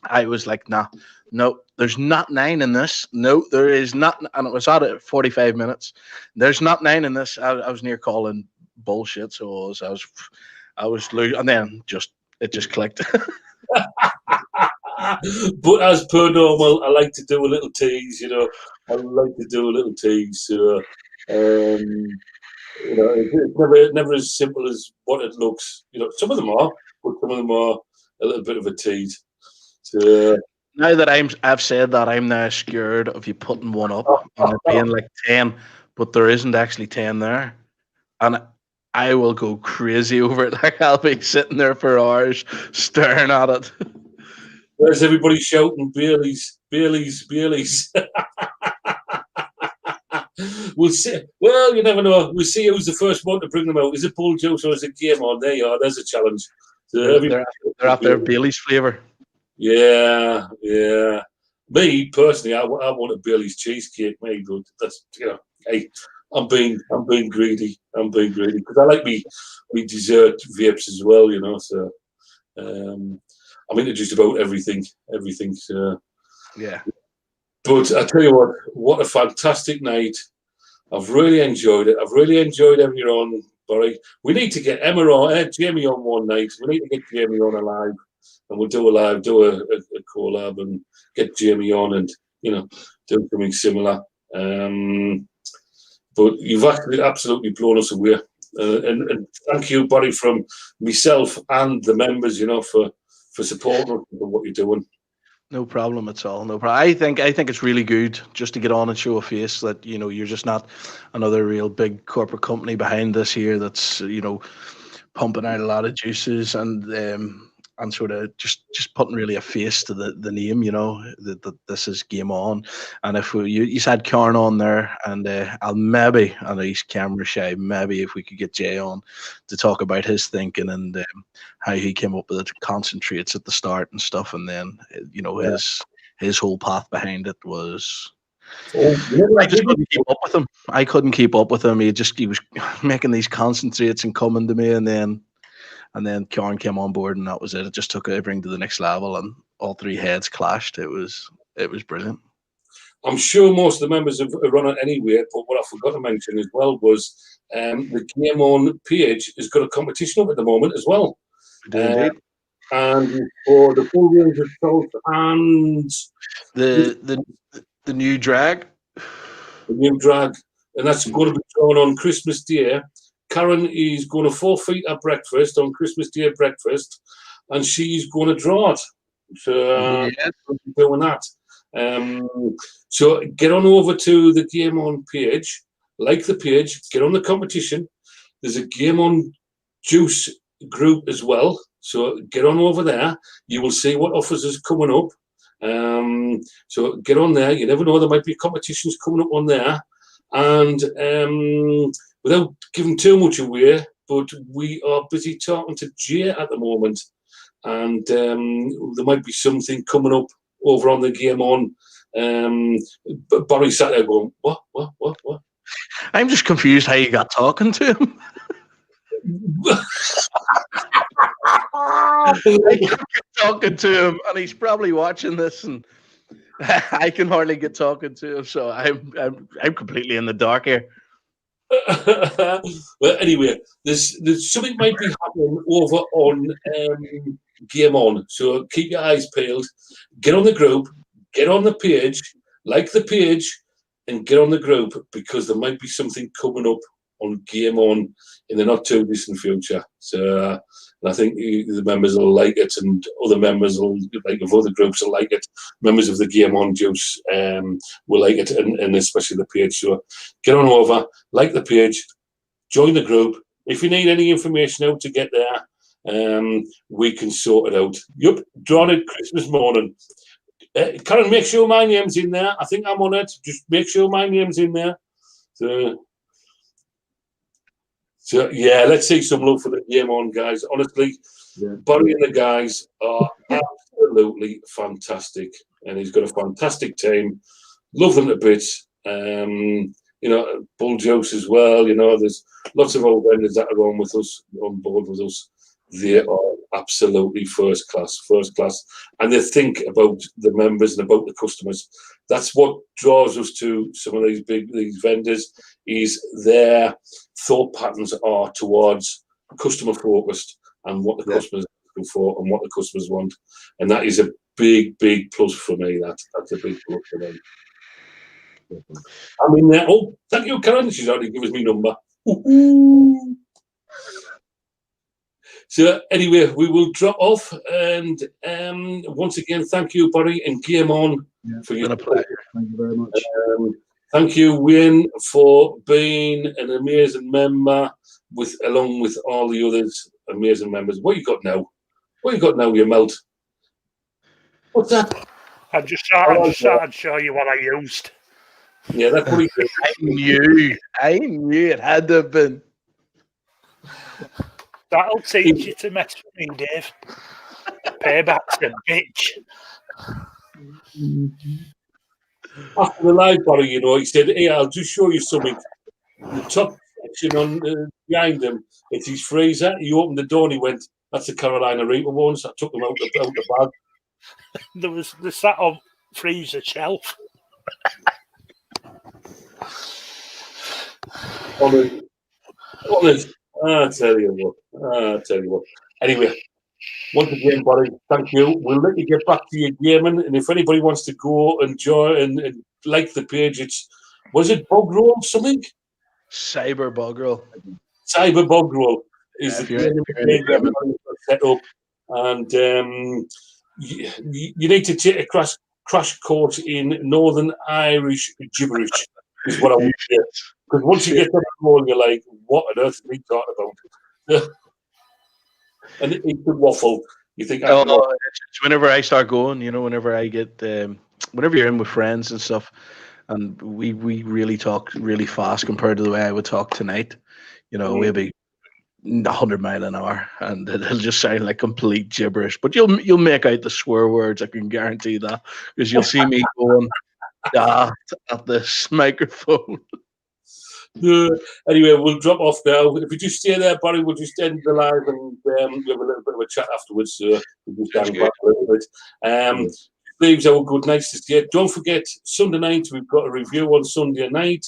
I was like, nah, no, there's not 9 in this. No, there is not. And it was at it 45 minutes. There's not 9 in this. I was near calling bullshit. So I was losing, and then it just clicked. But as per normal, I like to do a little tease, I like to do a little tease. So, it's never as simple as what it looks. Some of them are, but some of them are a little bit of a tease. So, now that I've said that, I'm now scared of you putting one up and it being like 10, but there isn't actually 10 there. And I will go crazy over it. Like, I'll be sitting there for hours staring at it. Where's everybody shouting Baileys, Baileys, Baileys? We'll see. Well, you never know. We'll see who's the first one to bring them out. Is it Bull Juice or is it Game On? There you are. There's a challenge. So they're after Bailey's flavour. Yeah. Me personally, I want a Bailey's cheesecake made, but that's hey, I'm being greedy. I'm being greedy because I like me dessert vapes as well. So I'm into just about everything. So yeah. But I tell you what a fantastic night. I've really enjoyed it. I've really enjoyed having you on, Barry. We need to get Jamie on one night. We need to get Jamie on a live, and we'll do a collab and get Jamie on and do something similar. But you've actually absolutely blown us away, and thank you, Barry, from myself and the members, for supporting us for what you're doing. No problem at all. No problem. I think it's really good just to get on and show a face that you're just not another real big corporate company behind this here that's pumping out a lot of juices and sort of just putting really a face to the name. That this is Game On. And if you had Karen on there, and I'll maybe, I know he's camera shy, maybe if we could get Jay on to talk about his thinking and how he came up with the concentrates at the start and stuff, and then his whole path behind it was. I just couldn't keep up with him. I couldn't keep up with him. He was making these concentrates and coming to me, and then Karen came on board, and that was it. It just took everything to the next level, and all three heads clashed. It was brilliant. I'm sure most of the members have run it anyway, but what I forgot to mention as well was the Game On page has got a competition up at the moment as well. And for the full range of salt and the new drag. The new drag. And that's going to be thrown on Christmas Day. Karen is going to forfeit her breakfast on Christmas Day breakfast, and she's going to draw it. So doing that. So get on over to the Game On page, like the page, get on the competition. There's a Game On Juice group as well. So get on over there. You will see what offers is coming up. So get on there. You never know, there might be competitions coming up on there. And without giving too much away, but we are busy talking to Jay at the moment, and there might be something coming up over on the Game On. Barry sat there going, what? I'm just confused how you got talking to him. I kept talking to him, and he's probably watching this, and I can hardly get talking to him, so I'm completely in the dark here. Well, anyway, there's something might be happening over on Game On, so keep your eyes peeled. Get on the group, get on the page, like the page, and get on the group, because there might be something coming up on Game On in the not too distant future. So I think the members will like it, and other members will like of other groups will like it. Members of the Game On Juice will like it, and especially the page. So get on over, like the page, join the group. If you need any information out to get there, we can sort it out. Yup, drawn it Christmas morning. Karen, make sure my name's in there. I think I'm on it. Just make sure my name's in there. So yeah, let's see some love for the Game On guys. Honestly, Barry and the guys are absolutely fantastic, and he's got a fantastic team. Love them to bits. Bulge House as well. There's lots of old vendors that are on board with us. They are absolutely first class, and they think about the members and about the customers. That's what draws us to some of these vendors. Is their thought patterns are towards customer focused and what the customers are looking for and what the customers want, and that is a big plus for me. That's a big plus for me. I mean, thank you, Karen. She's already given us my number. Ooh. So anyway, we will drop off, and once again, thank you, Barry, and Game On for your pleasure. Thank you very much. Thank you, Wayne, for being an amazing member, along with all the others amazing members. What you got now? You melt? What's that? I just thought I'd show you what I used. Yeah, that's what he did. I knew it had to have been. That'll teach you to mess with me, Dave. Payback's a bitch. After the live, Barry, he said, "Hey, I'll just show you something." The top section on behind him, it's his freezer. He opened the door and he went, "That's the Carolina Reaper ones." I took them out the bag. They sat on freezer shelf. Honest. I tell you what. Anyway, once again, Barry, thank you. We'll let you get back to your gaming, and if anybody wants to go and join and like the page, was it Bog Roll something? Cyber Bog Roll. Cyber Bog Roll is the set up, and you need to take a crash course in Northern Irish gibberish. Is what I would say. Because once you get to the roll, you're like, what on earth are we talking about? And it could waffle. You think, it's whenever I start going, whenever I get, whenever you're in with friends and stuff, and we really talk really fast compared to the way I would talk tonight, we'll be 100 miles an hour, and it'll just sound like complete gibberish. But you'll make out the swear words, I can guarantee that, because you'll see me going at this microphone. Anyway, we'll drop off now. If you just stay there, Barry, we'll just end the live and we have a little bit of a chat afterwards. So we'll just hang back a little bit. Leaves our good nights to stay. Don't forget, Sunday night, we've got a review on Sunday night,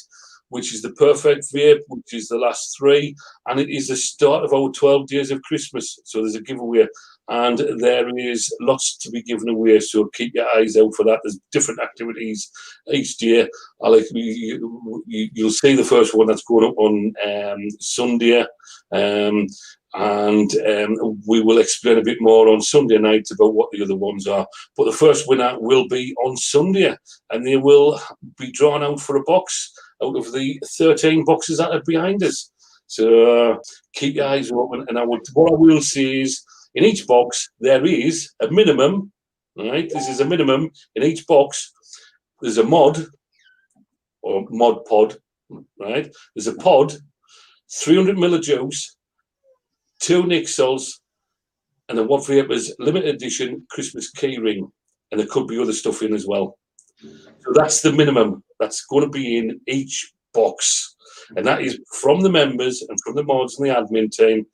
which is the Perfect Vape, which is the last 3. And it is the start of our 12 days of Christmas. So there's a giveaway. And there is lots to be given away, so keep your eyes out for that. There's different activities each day. You'll see the first one that's going up on Sunday, and we will explain a bit more on Sunday night about what the other ones are. But the first winner will be on Sunday, and they will be drawn out for a box out of the 13 boxes that are behind us. So keep your eyes open. And what I will say is, in each box, there is a minimum, right? This is a minimum. In each box, there's a mod, or mod pod, right? There's a pod, 300 ml of juice, 2 Nixels, and then one Vapors limited edition Christmas key ring. And there could be other stuff in as well. So that's the minimum that's going to be in each box. And that is from the members and from the mods and the admin team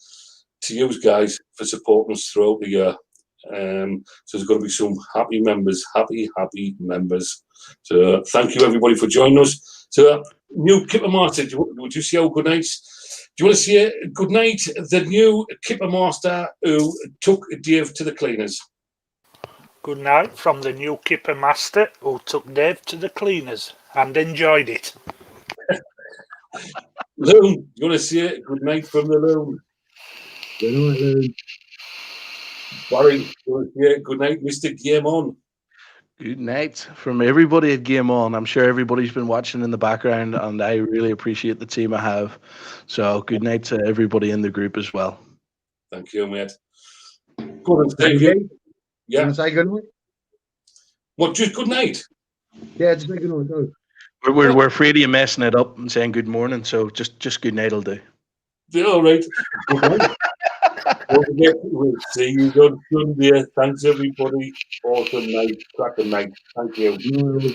to you guys for supporting us throughout the year. So there's going to be some happy members. So thank you everybody for joining us. So new Kipper Master, would you say good nights? Do you want to say good night? The new Kipper Master who took Dave to the cleaners. Good night from the new Kipper Master who took Dave to the cleaners and enjoyed it. Loon, you want to say good night from the Loon? Good night, Loon. Barry, good night, Mr. Game On. Good night from everybody at Game On. I'm sure everybody's been watching in the background, and I really appreciate the team I have. So good night to everybody in the group as well. Thank you, mate. Go on, Steve. Yeah. Want to say good night? What, just good night? Yeah, just say good night. Go. We're afraid of you messing it up and saying good morning, so just good night will do. Yeah, all right. Good night. We'll see you on Sunday. Thanks, everybody. Awesome night. Cracking night. Thank you.